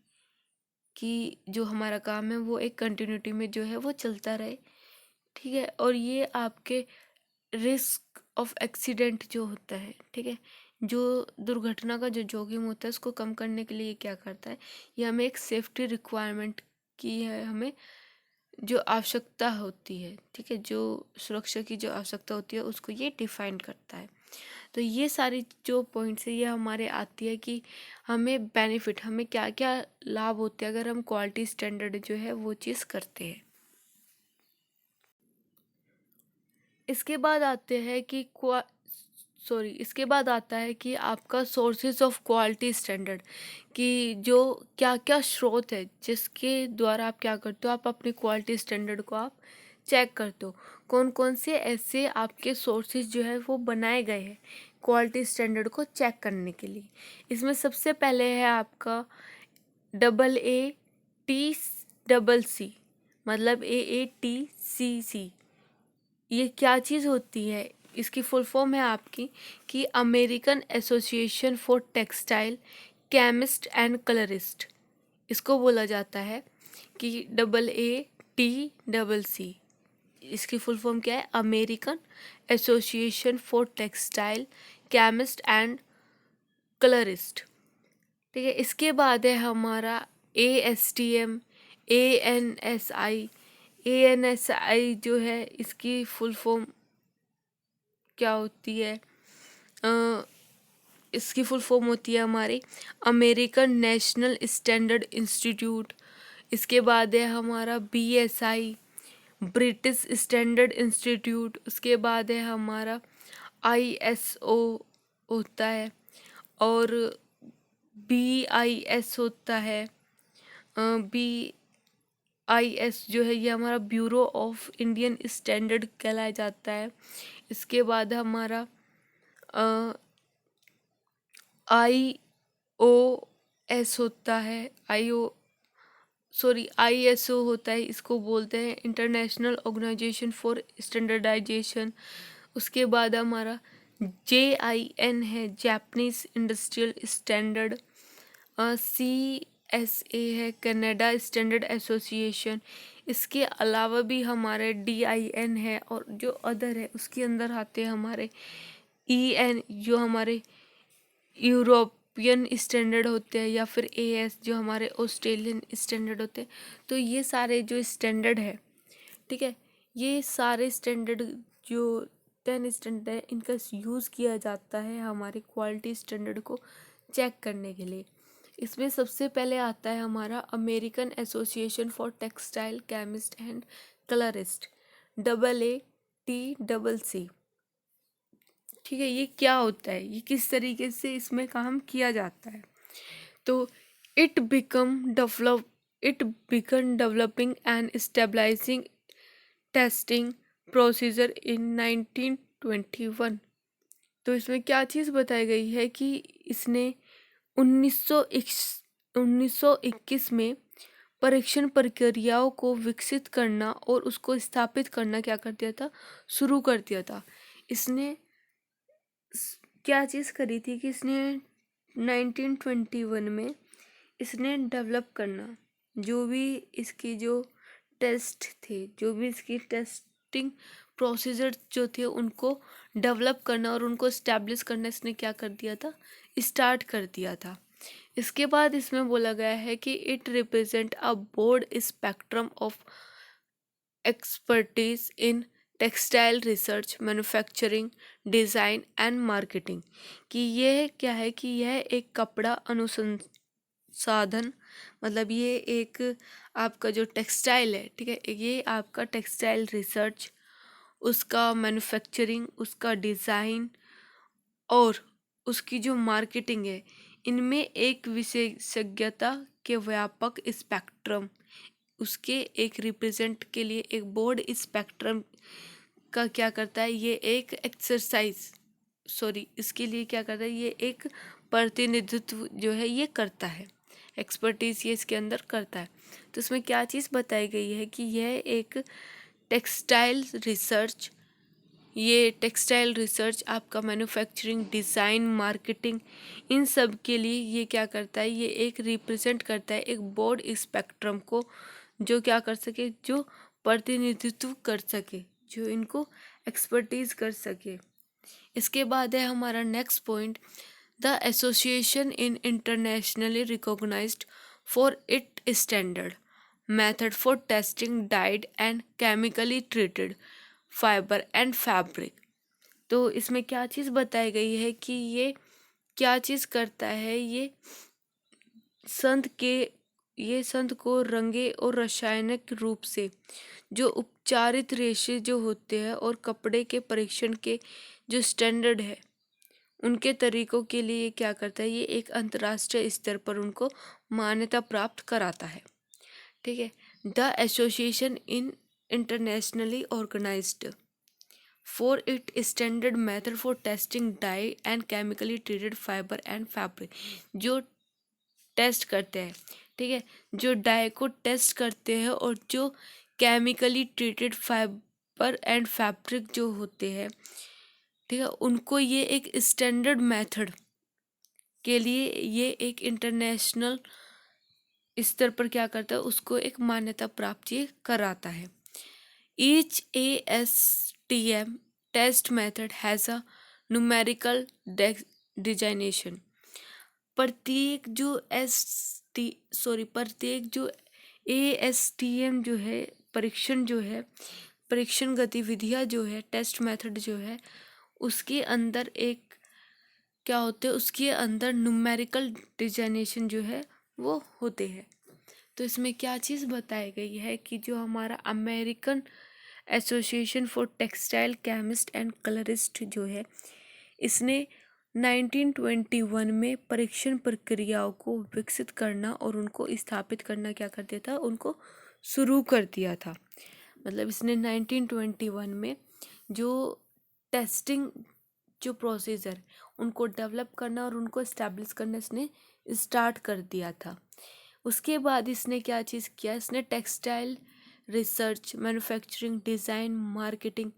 कि जो हमारा काम है वो एक कंटिन्यूटी में जो है वो चलता रहे। ठीक है। और ये आपके रिस्क ऑफ एक्सीडेंट जो होता है, ठीक है, जो दुर्घटना का जो जोखिम होता है उसको कम करने के लिए ये क्या करता है, ये हमें एक सेफ्टी रिक्वायरमेंट की है, हमें जो आवश्यकता होती है, ठीक है, जो सुरक्षा की जो आवश्यकता होती है उसको ये डिफाइन करता है। तो ये सारी जो पॉइंट्स है ये हमारे आती है कि हमें बेनिफिट, हमें क्या क्या लाभ होते हैं अगर हम क्वालिटी स्टैंडर्ड जो है वो चीज़ करते हैं। इसके बाद आते हैं कि इसके बाद आता है कि आपका सोर्सेज ऑफ क्वालिटी स्टैंडर्ड, कि जो क्या क्या स्रोत है जिसके द्वारा आप क्या करते हो, आप अपनी क्वालिटी स्टैंडर्ड को आप चेक करते हो। कौन कौन से ऐसे आपके सोर्सेज जो है वो बनाए गए हैं क्वालिटी स्टैंडर्ड को चेक करने के लिए। इसमें सबसे पहले है आपका AATCC, मतलब AATCC। ये क्या चीज़ होती है, इसकी फुल फॉर्म है आपकी कि American association for textile chemist and colourist. इसको बोला जाता है कि AATCC। इसकी फुल फॉर्म क्या है, American association for textile chemist and colourist. ठीक है। इसके बाद है हमारा ASTM, ANSI जो है इसकी फुल फॉर्म क्या होती है, अ, इसकी फुल फॉर्म होती है हमारी अमेरिकन नेशनल स्टैंडर्ड इंस्टीट्यूट। इसके बाद है हमारा BSI, ब्रिटिश स्टैंडर्ड इंस्टीट्यूट। उसके बाद है हमारा ISO होता है, और BIS होता है। BIS जो है ये हमारा ब्यूरो ऑफ इंडियन स्टैंडर्ड कहलाया जाता है। इसके बाद हमारा IOS होता है, ISO होता है, इसको बोलते हैं इंटरनेशनल ऑर्गेनाइजेशन फॉर स्टैंडर्डाइजेशन। उसके बाद हमारा JIN है, जापानीज इंडस्ट्रियल स्टैंडर्ड। CSA है, कनाडा स्टैंडर्ड एसोसिएशन। इसके अलावा भी हमारे DIN है, और जो अदर है उसके अंदर आते हैं हमारे EN जो हमारे यूरोपियन स्टैंडर्ड होते हैं, या फिर AS जो हमारे ऑस्ट्रेलियन स्टैंडर्ड होते हैं। तो ये सारे जो स्टैंडर्ड है, ठीक है, ये सारे स्टैंडर्ड जो 10 स्टैंडर्ड है इनका यूज़ किया जाता है हमारे क्वालिटी स्टैंडर्ड को चेक करने के लिए। इसमें सबसे पहले आता है हमारा American association for textile chemist and colourist, AATCC। ठीक है। ये क्या होता है, ये किस तरीके से इसमें काम किया जाता है, तो it began developing and stabilising testing procedure in 1921। तो इसमें क्या चीज़ बताई गई है कि इसने 1921 में परीक्षण प्रक्रियाओं को विकसित करना और उसको स्थापित करना क्या कर दिया था, शुरू कर दिया था। इसने क्या चीज़ करी थी कि इसने 1921 में इसने डेवलप करना, जो भी इसकी जो टेस्ट थे, जो भी इसकी टेस्टिंग प्रोसीजर जो थे उनको डेवलप करना और उनको इस्टेब्लिश करना इसने क्या कर दिया था, स्टार्ट कर दिया था। इसके बाद इसमें बोला गया है कि it represent a board spectrum of expertise in textile research, manufacturing, design and marketing. कि यह क्या है, कि यह एक कपड़ा अनुसंधान, मतलब ये एक आपका जो टेक्सटाइल है, ठीक है, ये आपका टेक्सटाइल रिसर्च, उसका मैन्युफैक्चरिंग, उसका डिज़ाइन और उसकी जो मार्केटिंग है, इनमें एक विशेषज्ञता के व्यापक स्पेक्ट्रम, उसके एक रिप्रेजेंट के लिए एक बोर्ड स्पेक्ट्रम का क्या करता है, ये एक इसके लिए क्या करता है, ये एक प्रतिनिधित्व जो है ये करता है, एक्सपर्टीज ये इसके अंदर करता है। तो इसमें क्या चीज़ बताई गई है कि यह एक टेक्सटाइल रिसर्च, ये टेक्सटाइल रिसर्च आपका मैन्युफैक्चरिंग, डिज़ाइन, मार्केटिंग, इन सब के लिए ये क्या करता है, ये एक रिप्रेजेंट करता है एक बोर्ड स्पेक्ट्रम को, जो क्या कर सके, जो प्रतिनिधित्व कर सके, जो इनको एक्सपर्टीज कर सके। इसके बाद है हमारा next point, the association in internationally recognised for it standard method for testing dyed and chemically treated fibre and fabric. तो इसमें क्या चीज़ बताई गई है कि ये क्या चीज़ करता है, ये संद को रंगे और रासायनिक रूप से जो उपचारित रेशे जो होते हैं और कपड़े के परीक्षण के जो स्टैंडर्ड है उनके तरीकों के लिए क्या करता है, ये एक अंतर्राष्ट्रीय स्तर पर उनको मान्यता प्राप्त कराता है। ठीक है, the association in internationally organised for it standard method for testing dye and chemically treated fibre and fabric, जो टेस्ट करते हैं, ठीक है, जो डाई को टेस्ट करते हैं और जो chemically treated fibre and fabric जो होते हैं, ठीक है, उनको ये एक स्टैंडर्ड मेथड के लिए ये एक इंटरनेशनल स्तर पर क्या करता है, उसको एक मान्यता प्राप्त ये कराता है। Each ASTM test method has a numerical designation. प्रत्येक जो ASTM जो है परीक्षण गतिविधियाँ जो है, टेस्ट मेथड जो है, उसके अंदर एक क्या होते हैं, उसके अंदर न्यूमेरिकल डिजाइनेशन जो है वो होते हैं। तो इसमें क्या चीज़ बताई गई है कि जो हमारा American association for textile chemist and colourist जो है, इसने 1921 में परीक्षण प्रक्रियाओं को विकसित करना और उनको स्थापित करना क्या कर दिया था, उनको शुरू कर दिया था। मतलब इसने 1921 में जो टेस्टिंग जो प्रोसीजर उनको डेवलप करना और उनको इस्टेब्लिश करना इसने स्टार्ट कर दिया था। उसके बाद इसने क्या चीज़ किया, इसने textile research, manufacturing, design, marketing,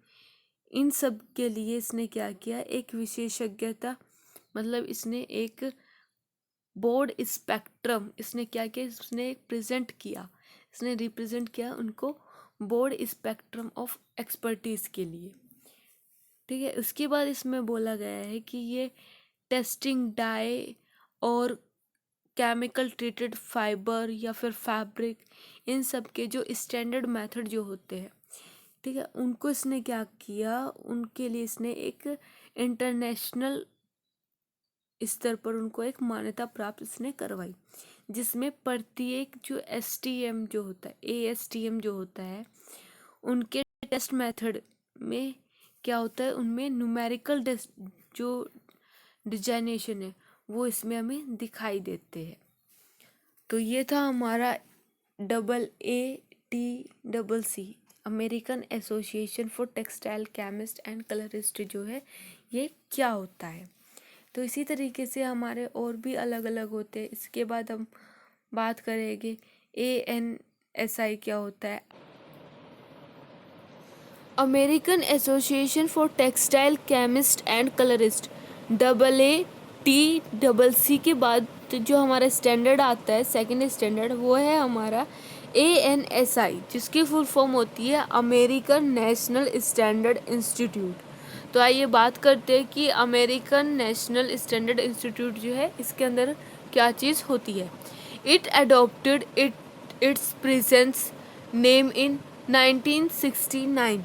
इन सब के लिए इसने क्या किया, एक विशेषज्ञता, मतलब इसने एक बोर्ड स्पेक्ट्रम, इसने क्या किया, इसने रिप्रेजेंट किया उनको बोर्ड स्पेक्ट्रम ऑफ एक्सपर्टीज के लिए। ठीक है, उसके बाद इसमें बोला गया है कि ये टेस्टिंग डाई और केमिकल ट्रीटेड फाइबर या फिर फैब्रिक, इन सब के जो स्टैंडर्ड मेथड जो होते हैं, ठीक है, उनको इसने क्या किया, उनके लिए इसने एक इंटरनेशनल स्तर पर उनको एक मान्यता प्राप्त इसने करवाई, जिसमें प्रत्येक जो ASTM जो होता है उनके टेस्ट मेथड में क्या होता है, उनमें न्यूमेरिकल जो डिजाइनेशन है वो इसमें हमें दिखाई देते हैं। तो ये था हमारा AATCC, American association for textile chemist and colourist जो है ये क्या होता है। तो इसी तरीके से हमारे और भी अलग अलग होते हैं। इसके बाद हम बात करेंगे ANSI क्या होता है, American association for textile chemist and colourist. AATCC के बाद जो हमारा स्टैंडर्ड आता है, सेकंड स्टैंडर्ड, वो है हमारा ANSI, जिसकी फुल फॉर्म होती है अमेरिकन नेशनल स्टैंडर्ड इंस्टीट्यूट। तो आइए बात करते हैं कि अमेरिकन नेशनल स्टैंडर्ड इंस्टीट्यूट जो है इसके अंदर क्या चीज़ होती है। It adopted it's presence name in 1969।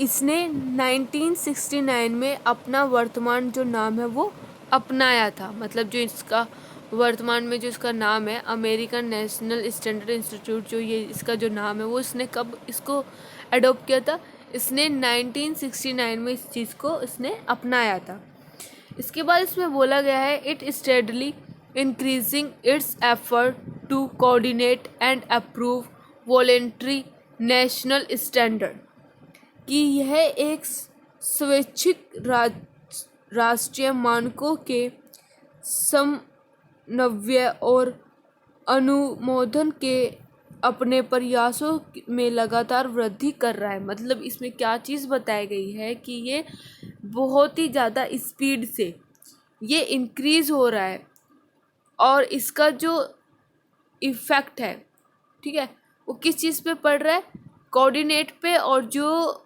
इसने 1969 में अपना वर्तमान जो नाम है वो अपनाया था। मतलब जो इसका वर्तमान में जो इसका नाम है अमेरिकन नेशनल स्टैंडर्ड इंस्टीट्यूट, जो ये इसका जो नाम है वो इसने कब इसको अडॉप्ट किया था, इसने 1969 में इस चीज़ को इसने अपनाया था। इसके बाद इसमें बोला गया है it steadily increasing its effort to coordinate and approve voluntary national standard, कि यह एक स्वैच्छिक राष्ट्रीय मानकों के समन्वय और अनुमोदन के अपने प्रयासों में लगातार वृद्धि कर रहा है। मतलब इसमें क्या चीज़ बताई गई है कि ये बहुत ही ज़्यादा स्पीड से ये इंक्रीज हो रहा है और इसका जो इफ़ेक्ट है, ठीक है, वो किस चीज़ पे पड़ रहा है, कोऑर्डिनेट पे, और जो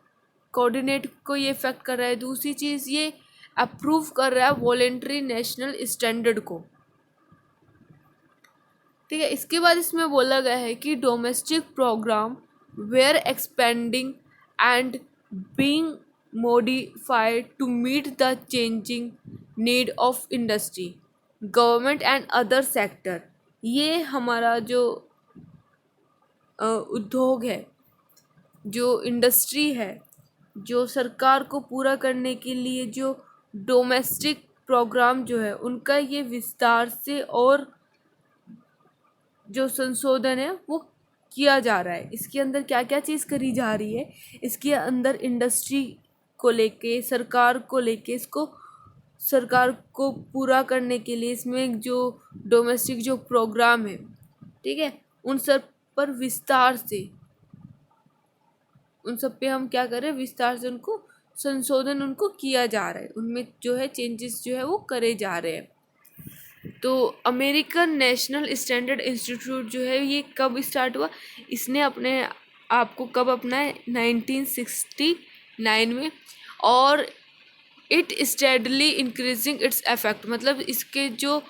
कोऑर्डिनेट को ये इफ़ेक्ट कर रहा है, दूसरी चीज़ ये अप्रूव कर रहा है वॉलेंट्री नेशनल स्टैंडर्ड को, ठीक है। इसके बाद इसमें बोला गया है कि domestic programme were expanding and being modified to meet the changing need of industry, government and other sector। ये हमारा जो उद्योग है, जो इंडस्ट्री है, जो सरकार को पूरा करने के लिए जो डोमेस्टिक प्रोग्राम जो है उनका ये विस्तार से और जो संशोधन है वो किया जा रहा है। इसके अंदर क्या क्या चीज़ करी जा रही है, इसके अंदर इंडस्ट्री को लेके, सरकार को लेके, इसको सरकार को पूरा करने के लिए इसमें जो डोमेस्टिक जो प्रोग्राम है, ठीक है, उन सब पर विस्तार से, उन सब पे हम क्या कर रहे हैं, विस्तार से उनको संशोधन उनको किया जा रहा है, उनमें जो है चेंजेस जो है वो करे जा रहे हैं। तो अमेरिकन नेशनल स्टैंडर्ड इंस्टीट्यूट जो है ये कब स्टार्ट हुआ, इसने अपने आप को कब अपनाया, 1969 में, और it steadily increasing its effect, मतलब इसके जो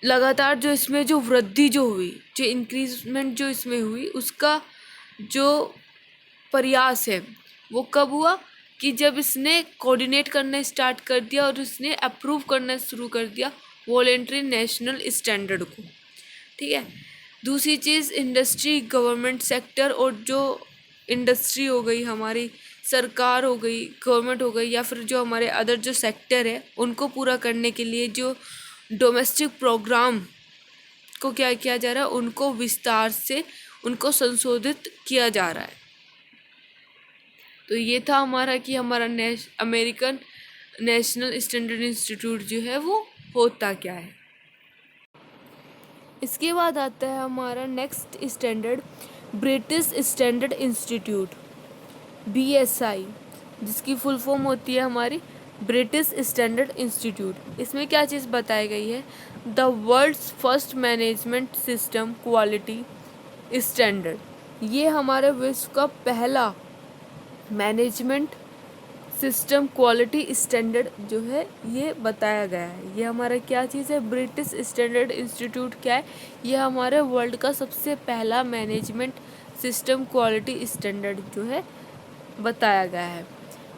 लगातार जो इसमें जो वृद्धि जो हुई, जो इंक्रीजमेंट जो इसमें हुई, उसका जो प्रयास है वो कब हुआ कि जब इसने कोऑर्डिनेट करना स्टार्ट कर दिया और इसने अप्रूव करना शुरू कर दिया वॉलेंट्री नेशनल स्टैंडर्ड को, ठीक है। दूसरी चीज़ इंडस्ट्री, गवर्नमेंट सेक्टर, और जो इंडस्ट्री हो गई, हमारी सरकार हो गई, गवर्नमेंट हो गई, या फिर जो हमारे अदर जो सेक्टर है उनको पूरा करने के लिए जो डोमेस्टिक प्रोग्राम को क्या किया जा रहा है, उनको विस्तार से उनको संशोधित किया जा रहा है। तो ये था हमारा कि हमारा अमेरिकन नेशनल स्टैंडर्ड इंस्टीट्यूट जो है वो होता क्या है। इसके बाद आता है हमारा next standard, British standard institute, BSI, जिसकी फुल फॉर्म होती है हमारी ब्रिटिश स्टैंडर्ड इंस्टीट्यूट। इसमें क्या चीज़ बताई गई है, the world's first management system quality standard, ये हमारे विश्व का पहला मैनेजमेंट सिस्टम क्वालिटी स्टैंडर्ड जो है ये बताया गया है। ये हमारा क्या चीज़ है, ब्रिटिश स्टैंडर्ड इंस्टीट्यूट क्या है, ये हमारे वर्ल्ड का सबसे पहला मैनेजमेंट सिस्टम क्वालिटी स्टैंडर्ड जो है बताया गया है।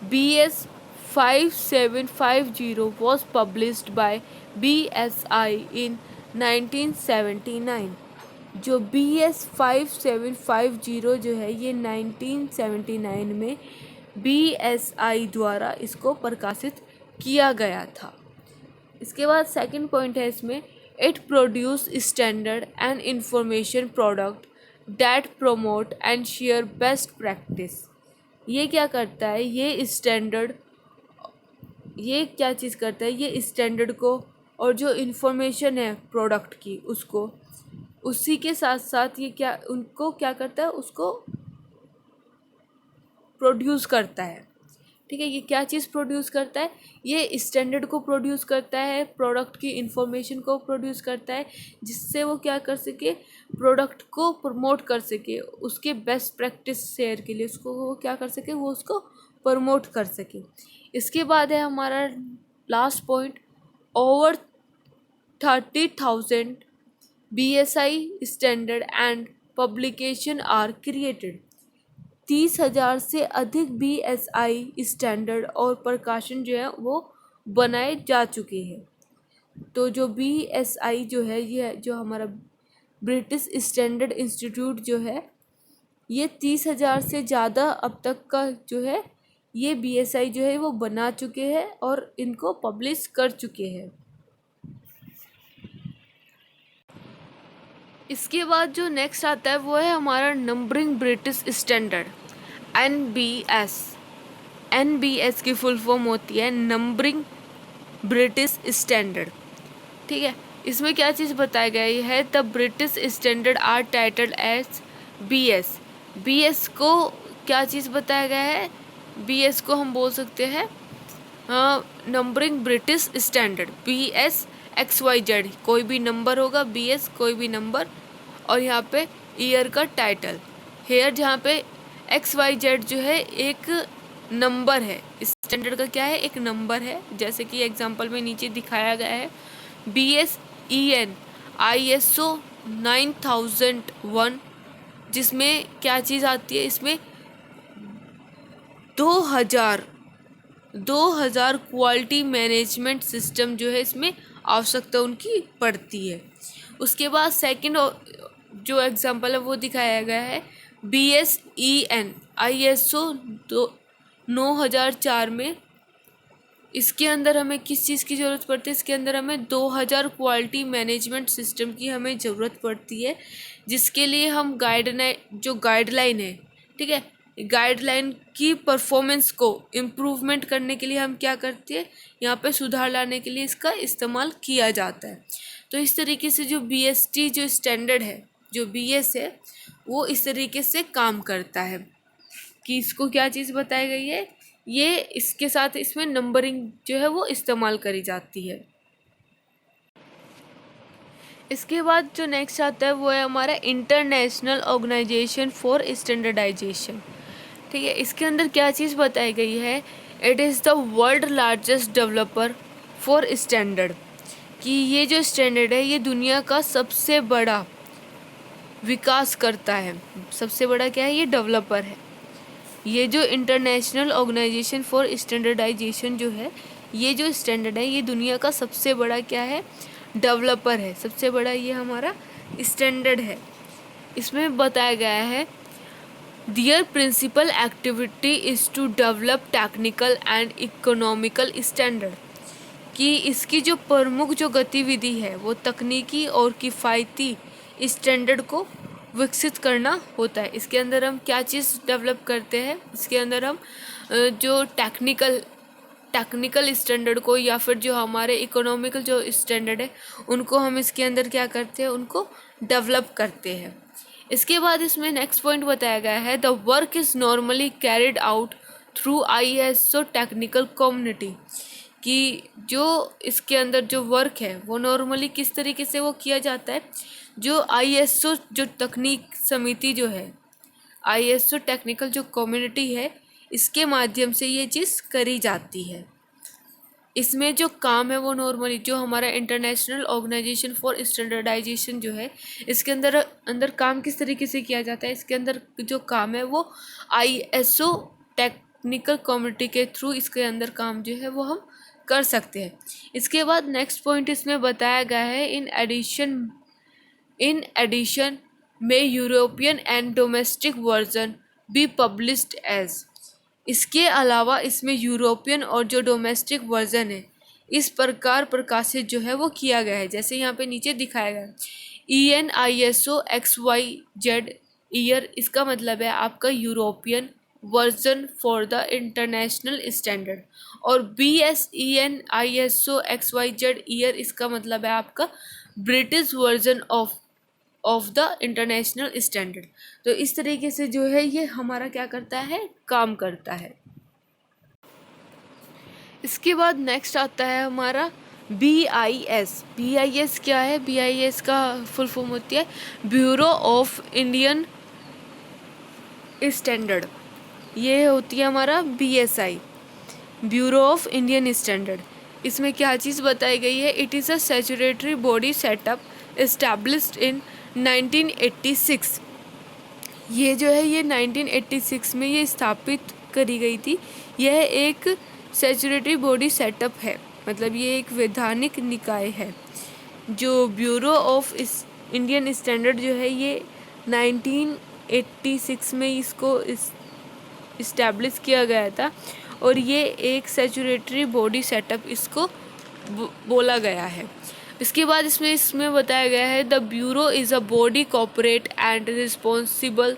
BS 5750 was published by BSI in 1979। जो BS 5750 जो है ये 1979 में BSI द्वारा इसको प्रकाशित किया गया था। इसके बाद सेकंड पॉइंट है इसमें, it produce standard and information product that promote and share best practice. ये क्या करता है, ये स्टैंडर्ड, ये क्या चीज़ करता है, ये स्टैंडर्ड को और जो इंफॉर्मेशन है प्रोडक्ट की उसको, उसी के साथ साथ ये क्या उनको क्या करता है, उसको प्रोड्यूस करता है, ठीक है। ये क्या चीज़ प्रोड्यूस करता है, ये स्टैंडर्ड को प्रोड्यूस करता है, प्रोडक्ट की इंफॉर्मेशन को प्रोड्यूस करता है, जिससे वो क्या कर सके, प्रोडक्ट को प्रमोट कर सके, उसके बेस्ट प्रैक्टिस शेयर के लिए उसको वो क्या कर सके, वो उसको प्रमोट कर सके। इसके बाद है हमारा last point, over 30,000 BSI standard and publication are created. 30,000 से अधिक BSI स्टैंडर्ड और प्रकाशन जो है वो बनाए जा चुके हैं। तो जो BSI जो है, ये जो हमारा ब्रिटिश स्टैंडर्ड इंस्टीट्यूट जो है, ये 30,000 से ज़्यादा अब तक का जो है ये BSI जो है वो बना चुके हैं और इनको पब्लिश कर चुके हैं। इसके बाद जो नेक्स्ट आता है वो है हमारा numbering British standard, NBS। NBS की फुल फॉर्म होती है नंबरिंग ब्रिटिश स्टैंडर्ड। ठीक है, इसमें क्या चीज़ बताया गया है, the British standard are titled as BS। BS को क्या चीज़ बताया गया है, BS को हम बोल सकते हैं नंबरिंग ब्रिटिश स्टैंडर्ड, BSXYZ। कोई भी नंबर होगा, BS कोई भी नंबर, और यहाँ पे ईयर का टाइटल। हेयर जहाँ पे XYZ जो है एक नंबर है, स्टैंडर्ड का क्या है, एक नंबर है, जैसे कि एग्जांपल में नीचे दिखाया गया है BSEN ISO 9001, जिसमें क्या चीज़ आती है, इसमें 2000 क्वालिटी मैनेजमेंट सिस्टम जो है इसमें आवश्यकता उनकी पड़ती है। उसके बाद सेकंड जो एग्जांपल है वो दिखाया गया है BSEN ISO 9004 में। इसके अंदर हमें किस चीज़ की ज़रूरत पड़ती है, इसके अंदर हमें 2000 क्वालिटी मैनेजमेंट सिस्टम की हमें ज़रूरत पड़ती है, जिसके लिए हम गाइडलाइन है, ठीक है, गाइडलाइन की परफॉर्मेंस को इम्प्रूवमेंट करने के लिए हम क्या करते हैं, यहाँ पे सुधार लाने के लिए इसका इस्तेमाल किया जाता है। तो इस तरीके से जो BST जो स्टैंडर्ड है, जो BS है, वो इस तरीके से काम करता है कि इसको क्या चीज़ बताई गई है, ये इसके साथ इसमें नंबरिंग जो है वो इस्तेमाल करी जाती है। इसके बाद जो नेक्स्ट आता है वो है हमारा इंटरनेशनल ऑर्गेनाइजेशन फॉर स्टैंडर्डाइजेशन। ठीक है, इसके अंदर क्या चीज़ बताई गई है, it is the world largest developer for standard, कि ये जो स्टैंडर्ड है ये दुनिया का सबसे बड़ा विकास करता है, सबसे बड़ा क्या है, ये डेवलपर है। ये जो इंटरनेशनल ऑर्गेनाइजेशन फॉर स्टैंडर्डाइजेशन जो है, ये जो स्टैंडर्ड है ये दुनिया का सबसे बड़ा क्या है, डेवलपर है, सबसे बड़ा ये हमारा स्टैंडर्ड है। इसमें बताया गया है their principal activity is to develop technical and economical standard, कि इसकी जो प्रमुख जो गतिविधि है वो तकनीकी और किफ़ायती स्टैंडर्ड को विकसित करना होता है। इसके अंदर हम क्या चीज़ डेवलप करते हैं, इसके अंदर हम जो टेक्निकल स्टैंडर्ड को या फिर जो हमारे इकोनॉमिकल जो स्टैंडर्ड है उनको हम इसके अंदर क्या करते हैं, उनको डेवलप करते हैं। इसके बाद इसमें नेक्स्ट पॉइंट बताया गया है the work is normally carried out through ISO technical community, कि जो इसके अंदर जो वर्क है वो नॉर्मली किस तरीके से वो किया जाता है, जो ISO जो तकनीक समिति जो है, ISO टेक्निकल जो कम्युनिटी है, इसके माध्यम से ये चीज़ करी जाती है। इसमें जो काम है वो नॉर्मली जो हमारा इंटरनेशनल ऑर्गेनाइजेशन फॉर स्टैंडर्डाइजेशन जो है, इसके अंदर काम किस तरीके से किया जाता है, इसके अंदर जो काम है वो ISO टेक्निकल कम्युनिटी के थ्रू इसके अंदर काम जो है वो हम कर सकते हैं। इसके बाद नेक्स्ट पॉइंट इसमें बताया गया है इन एडिशन में European and domestic version be published as, इसके अलावा इसमें यूरोपियन और जो डोमेस्टिक वर्जन है इस प्रकार प्रकाशित जो है वो किया गया है, जैसे यहाँ पे नीचे दिखाया गया है EN ISO XYZ ईयर, इसका मतलब है आपका European version for the international standard, और BSEN ISO XYZ ईयर, इसका मतलब है आपका British version of the international standard. तो इस तरीके से जो है ये हमारा क्या करता है, काम करता है। इसके बाद नेक्स्ट आता है हमारा BIS। BIS क्या है, BIS का फुल फॉर्म होती है ब्यूरो ऑफ इंडियन स्टैंडर्ड, ये होती है हमारा BSI, bureau of Indian standard. इसमें क्या चीज़ बताई गई है, it is a statutory body setup established in 1986। ये जो है ये 1986 में ये स्थापित करी गई थी। यह एक स्टैट्यूटरी बॉडी सेटअप है, मतलब ये एक वैधानिक निकाय है। जो ब्यूरो ऑफ इंडियन स्टैंडर्ड जो है ये 1986 में इसको इस्टेब्लिश किया गया था, और ये एक स्टैट्यूटरी बॉडी सेटअप इसको बोला गया है। इसके बाद इसमें बताया गया है the bureau is a body corporate and responsible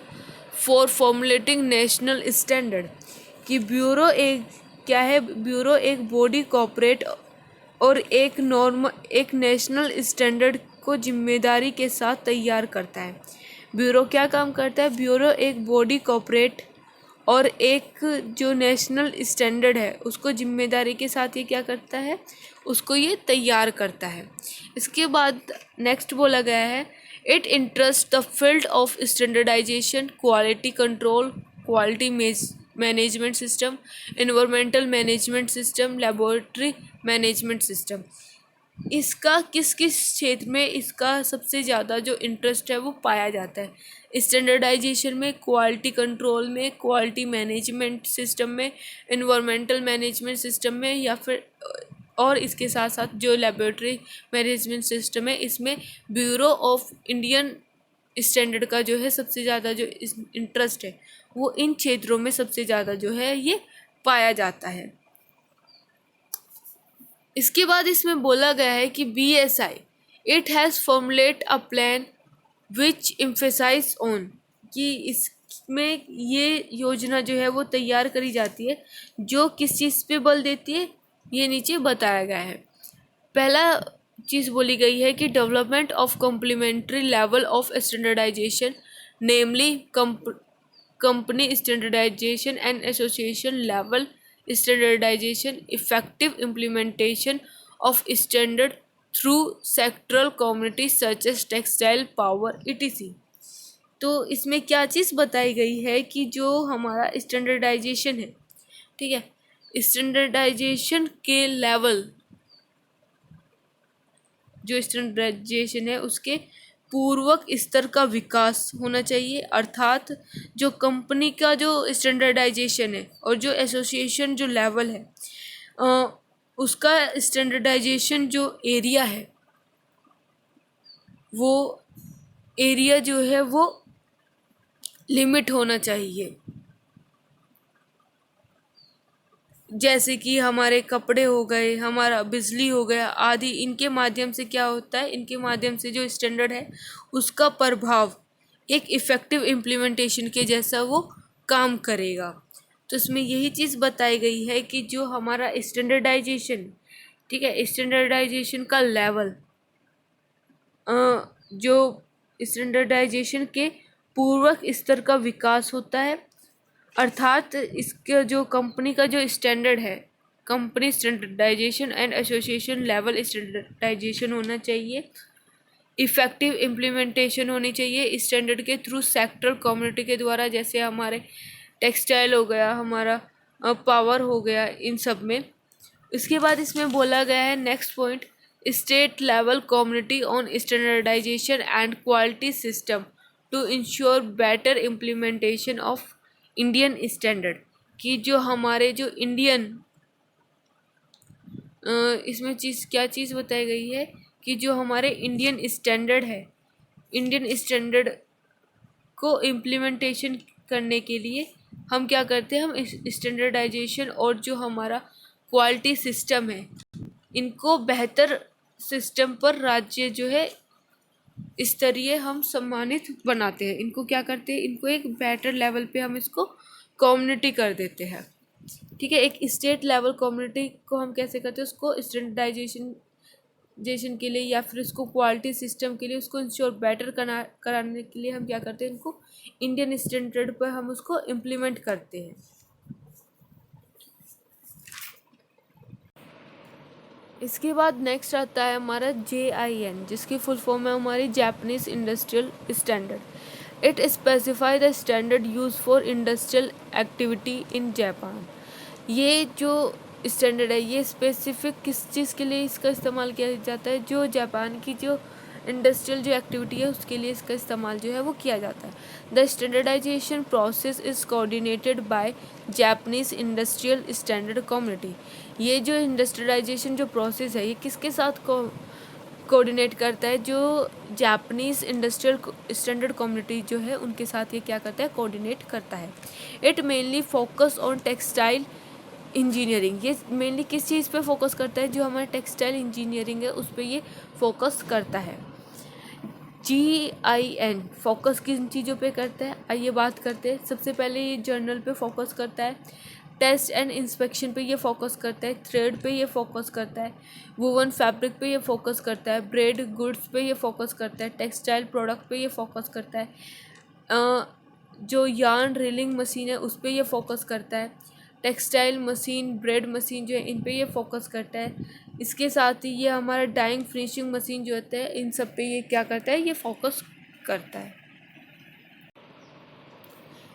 for formulating national standard. कि ब्यूरो एक क्या है, ब्यूरो एक बॉडी कॉर्पोरेट और एक नेशनल स्टैंडर्ड को जिम्मेदारी के साथ तैयार करता है। ब्यूरो क्या काम करता है, ब्यूरो एक बॉडी कॉर्पोरेट और एक जो नेशनल स्टैंडर्ड है उसको जिम्मेदारी के साथ ये क्या करता है, उसको ये तैयार करता है। इसके बाद नेक्स्ट बोला गया है it interest the field of standardisation, quality control, quality management system, environmental management system, laboratory management system. इसका किस किस क्षेत्र में इसका सबसे ज़्यादा जो इंटरेस्ट है वो पाया जाता है, स्टैंडर्डाइजेशन में, क्वालिटी कंट्रोल में, क्वालिटी मैनेजमेंट सिस्टम में, इन्वायरमेंटल मैनेजमेंट सिस्टम में, या फिर और इसके साथ साथ जो लेबोरेटरी मैनेजमेंट सिस्टम है इसमें ब्यूरो ऑफ इंडियन स्टैंडर्ड का जो है सबसे ज़्यादा जो इंटरेस्ट है वो इन क्षेत्रों में सबसे ज़्यादा जो है ये पाया जाता है। इसके बाद इसमें बोला गया है कि BSI it has formulate a plan which emphasise on, कि इसमें ये योजना जो है वो तैयार करी जाती है जो किस चीज़ पे बल देती है, ये नीचे बताया गया है। पहला चीज़ बोली गई है कि development of complementary level of standardisation, namely company standardisation and association level standardization, effective implementation of standard through sectoral communities such as textile, power, etc। तो इसमें क्या चीज़ बताई गई है कि जो हमारा स्टैंडर्डाइजेशन है, ठीक है, स्टैंडर्डाइजेशन के लेवल, जो स्टैंडर्डाइजेशन है उसके पूर्वक स्तर का विकास होना चाहिए, अर्थात जो कंपनी का जो स्टैंडर्डाइजेशन है और जो एसोसिएशन जो लेवल है उसका स्टैंडर्डाइजेशन जो एरिया है वो एरिया जो है वो लिमिट होना चाहिए। जैसे कि हमारे कपड़े हो गए, हमारा बिजली हो गया आदि, इनके माध्यम से क्या होता है, इनके माध्यम से जो स्टैंडर्ड है उसका प्रभाव एक इफ़ेक्टिव इम्प्लीमेंटेशन के जैसा वो काम करेगा। तो इसमें यही चीज़ बताई गई है कि जो हमारा स्टैंडर्डाइजेशन, ठीक है, स्टैंडर्डाइजेशन का लेवल, जो स्टैंडर्डाइजेशन के पूर्वक स्तर का विकास होता है, अर्थात इसके जो कंपनी का जो स्टैंडर्ड है, company standardisation and association level standardisation होना चाहिए, इफ़ेक्टिव इम्प्लीमेंटेशन होनी चाहिए स्टैंडर्ड के थ्रू सेक्टर कम्युनिटी के द्वारा, जैसे हमारे टेक्सटाइल हो गया, हमारा पावर हो गया, इन सब में। इसके बाद इसमें बोला गया है next point, state level community on standardisation and quality system to ensure better implementation of Indian standard. कि जो हमारे जो इंडियन इसमें क्या चीज़ बताई गई है कि जो हमारे इंडियन स्टैंडर्ड है, इंडियन स्टैंडर्ड को इम्प्लीमेंटेशन करने के लिए हम क्या करते हैं, हम स्टैंडर्डाइजेशन और जो हमारा क्वालिटी सिस्टम है इनको बेहतर सिस्टम पर राज्य जो है स्तरीय हम सम्मानित बनाते हैं, इनको क्या करते हैं, इनको एक बेटर लेवल पे हम इसको कम्युनिटी कर देते हैं, ठीक है। एक स्टेट लेवल कम्युनिटी को हम कैसे करते हैं, उसको स्टैंडर्डाइजेशन के लिए या फिर उसको क्वालिटी सिस्टम के लिए उसको इंश्योर बेटर कराने के लिए हम क्या करते हैं, इनको इंडियन स्टैंडर्ड पर हम उसको इम्प्लीमेंट करते हैं। इसके बाद नेक्स्ट आता है हमारा JIN, जिसकी फुल फॉर्म है हमारी Japanese industrial standard. It specify the standard use for industrial activity in Japan. ये जो स्टैंडर्ड है ये स्पेसिफिक किस चीज़ के लिए इसका इस्तेमाल किया जाता है, जो जापान की जो इंडस्ट्रियल जो एक्टिविटी है उसके लिए इसका इस्तेमाल जो है वो किया जाता है। The standardisation process is coordinated by Japanese industrial standard community. ये जो इंडस्ट्रियलाइजेशन जो प्रोसेस है ये किसके साथ कोऑर्डिनेट करता है, जो जापानीज इंडस्ट्रियल स्टैंडर्ड कम्युनिटी जो है उनके साथ ये क्या करता है, कोऑर्डिनेट करता है। It mainly focus on textile engineering, ये मेनली किस चीज़ पे फोकस करता है, जो हमारा टेक्सटाइल इंजीनियरिंग है उस पर ये फोकस करता है। GIN फोकस किन चीज़ों पे करता है, आइए बात करते हैं। सबसे पहले ये जर्नल पे फोकस करता है, टेस्ट एंड इंस्पेक्शन पे ये फोकस करता है, थ्रेड पे ये फोकस करता है, वूवन फैब्रिक पे ये फोकस करता है, ब्रेड गुड्स पे ये फोकस करता है, टेक्सटाइल प्रोडक्ट पे ये फोकस करता है, जो यार्न रीलिंग मशीन है उस पर ये फोकस करता है, टेक्सटाइल मशीन, ब्रेड मशीन जो है इन पे ये फोकस करता है। इसके साथ ही ये हमारा डाइंग फिनिशिंग मशीन जो होता है इन सब पे ये क्या करता है, ये फोकस करता है।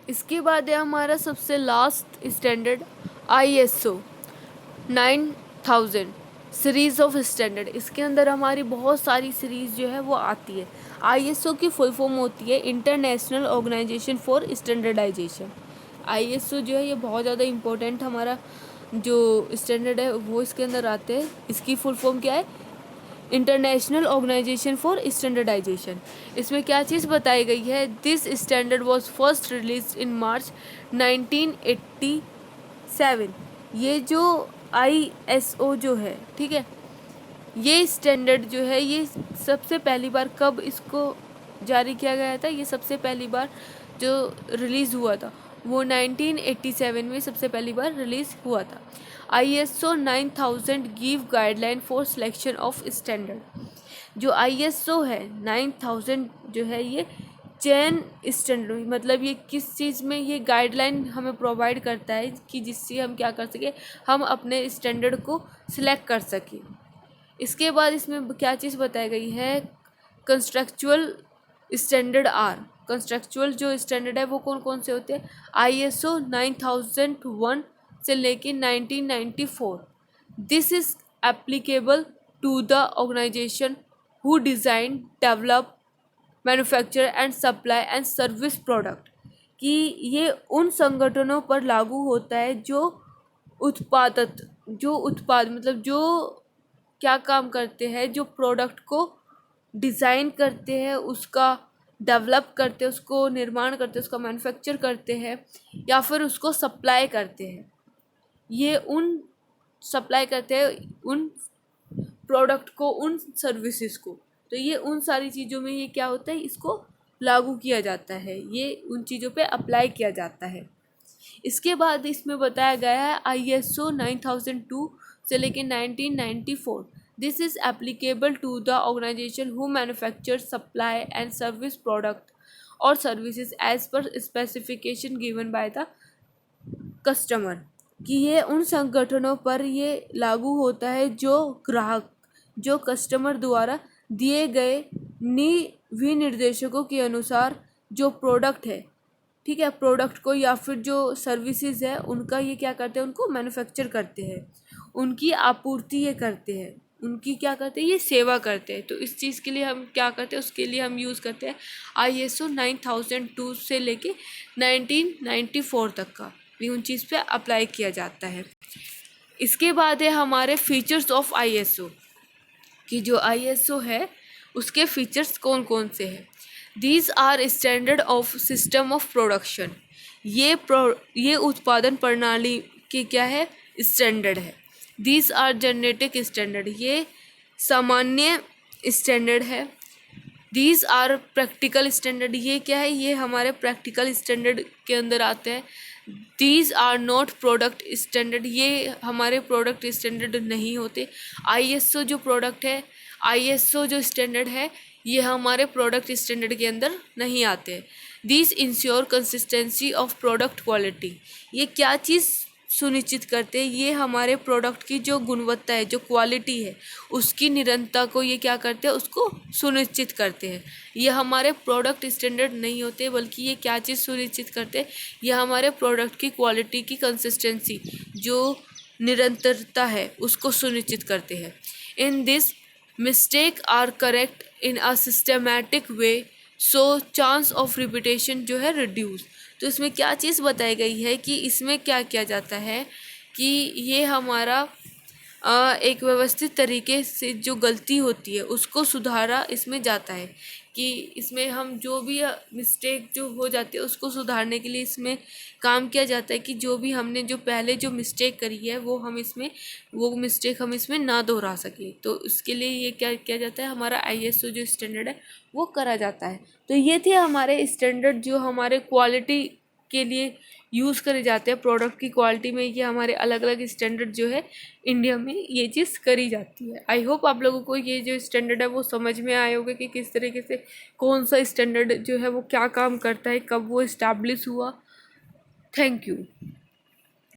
इसके बाद है हमारा सबसे last standard ISO 9000 series of standard. इसके अंदर हमारी बहुत सारी सीरीज़ जो है वो आती है। ISO की फुल फॉर्म होती है international organisation for standardisation. ISO जो है ये बहुत ज़्यादा इम्पोर्टेंट हमारा जो स्टैंडर्ड है वो इसके अंदर आते हैं। इसकी फुल फॉर्म क्या है, इंटरनेशनल ऑर्गेनाइजेशन फॉर स्टैंडर्डाइजेशन। इसमें क्या चीज़ बताई गई है, this standard was first release in March 1987। ये जो ISO जो है, ठीक है, ये स्टैंडर्ड जो है ये सबसे पहली बार कब इसको जारी किया गया था, ये सबसे पहली बार जो रिलीज़ हुआ था वो 1987 में सबसे पहली बार रिलीज़ हुआ था। ISO 9000 give guideline for selection of standard. जो ISO है 9000 जो है ये चेन स्टैंडर्ड, मतलब ये किस चीज़ में ये गाइडलाइन हमें प्रोवाइड करता है कि जिससे हम क्या कर सकें, हम अपने स्टैंडर्ड को सिलेक्ट कर सकें। इसके बाद इसमें क्या चीज़ बताई गई है, कंस्ट्रक्चुअल स्टैंडर्ड आर। कंस्ट्रक्चुअल जो स्टैंडर्ड है वो कौन कौन से होते हैं, ISO 9001 से लेके 1994। This is applicable to the organisation who design, develop, manufacture and supply and service product. कि ये उन संगठनों पर लागू होता है जो उत्पाद मतलब जो क्या काम करते हैं, जो प्रोडक्ट को डिज़ाइन करते हैं, उसका डेवलप करते हैं, उसको निर्माण करते हैं, उसका मैन्युफैक्चर करते हैं या फिर उसको सप्लाई करते हैं। ये उन सप्लाई करते हैं उन प्रोडक्ट को, उन सर्विसेज को। तो ये उन सारी चीज़ों में ये क्या होता है, इसको लागू किया जाता है, ये उन चीज़ों पे अप्लाई किया जाता है। इसके बाद इसमें बताया गया है ISO 9002 से लेके 1994। This is applicable to the organisation who manufacture, supply and service product और services as per specification given by the customer. कि ये उन संगठनों पर ये लागू होता है जो ग्राहक, जो कस्टमर द्वारा दिए गए विनिर्देशकों के अनुसार जो प्रोडक्ट है, ठीक है, प्रोडक्ट को या फिर जो सर्विसेज है उनका ये क्या करते हैं, उनको मैन्युफैक्चर करते हैं, उनकी आपूर्ति ये करते हैं, उनकी क्या करते हैं, ये सेवा करते हैं। तो इस चीज़ के लिए हम क्या करते हैं, उसके लिए हम यूज़ करते हैं ISO 9002 से लेके 1994 तक का भी उन चीज़ पे अप्लाई किया जाता है। इसके बाद है हमारे फीचर्स ऑफ ISO। कि जो ISO है उसके फीचर्स कौन कौन से हैं। These are standard of system of production. ये उत्पादन प्रणाली के क्या है, स्टैंडर्ड है। दीज आर जेनेटिक स्टैंडर्ड, ये सामान्य स्टैंडर्ड है। दीज आर प्रैक्टिकल स्टैंडर्ड, ये क्या है, ये हमारे प्रैक्टिकल स्टैंडर्ड के अंदर आते हैं। These are not product standard, ये हमारे प्रोडक्ट स्टैंडर्ड नहीं होते। ISO जो प्रोडक्ट है, ISO जो स्टैंडर्ड है ये हमारे प्रोडक्ट स्टैंडर्ड के अंदर नहीं आते। These ensure consistency of product quality, ये क्या चीज़ सुनिश्चित करते हैं, ये हमारे प्रोडक्ट की जो गुणवत्ता है, जो क्वालिटी है, उसकी निरंतरता को ये क्या करते हैं, उसको सुनिश्चित करते हैं। ये हमारे प्रोडक्ट स्टैंडर्ड नहीं होते, बल्कि ये क्या चीज़ सुनिश्चित करते हैं, ये हमारे प्रोडक्ट की क्वालिटी की कंसिस्टेंसी, जो निरंतरता है, उसको सुनिश्चित करते हैं। In this mistake are correct in a systematic way, so chance of repetition जो है रिड्यूस। तो इसमें क्या चीज़ बताई गई है कि इसमें क्या किया जाता है कि ये हमारा एक व्यवस्थित तरीके से जो गलती होती है उसको सुधारा इसमें जाता है, कि इसमें हम जो भी मिस्टेक जो हो जाती है उसको सुधारने के लिए इसमें काम किया जाता है, कि जो भी हमने जो पहले जो मिस्टेक करी है वो मिस्टेक हम इसमें ना दोहरा सके। तो उसके लिए ये क्या किया जाता है, हमारा ISO जो स्टैंडर्ड है वो करा जाता है। तो ये थे हमारे स्टैंडर्ड जो हमारे क्वालिटी के लिए यूज़ करे जाते हैं, प्रोडक्ट की क्वालिटी में ये हमारे अलग अलग स्टैंडर्ड जो है इंडिया में ये चीज़ करी जाती है। आई होप आप लोगों को ये जो स्टैंडर्ड है वो समझ में आए होंगे कि किस तरीके से कौन सा स्टैंडर्ड जो है वो क्या काम करता है, कब वो इस्टेब्लिश हुआ। Thank you.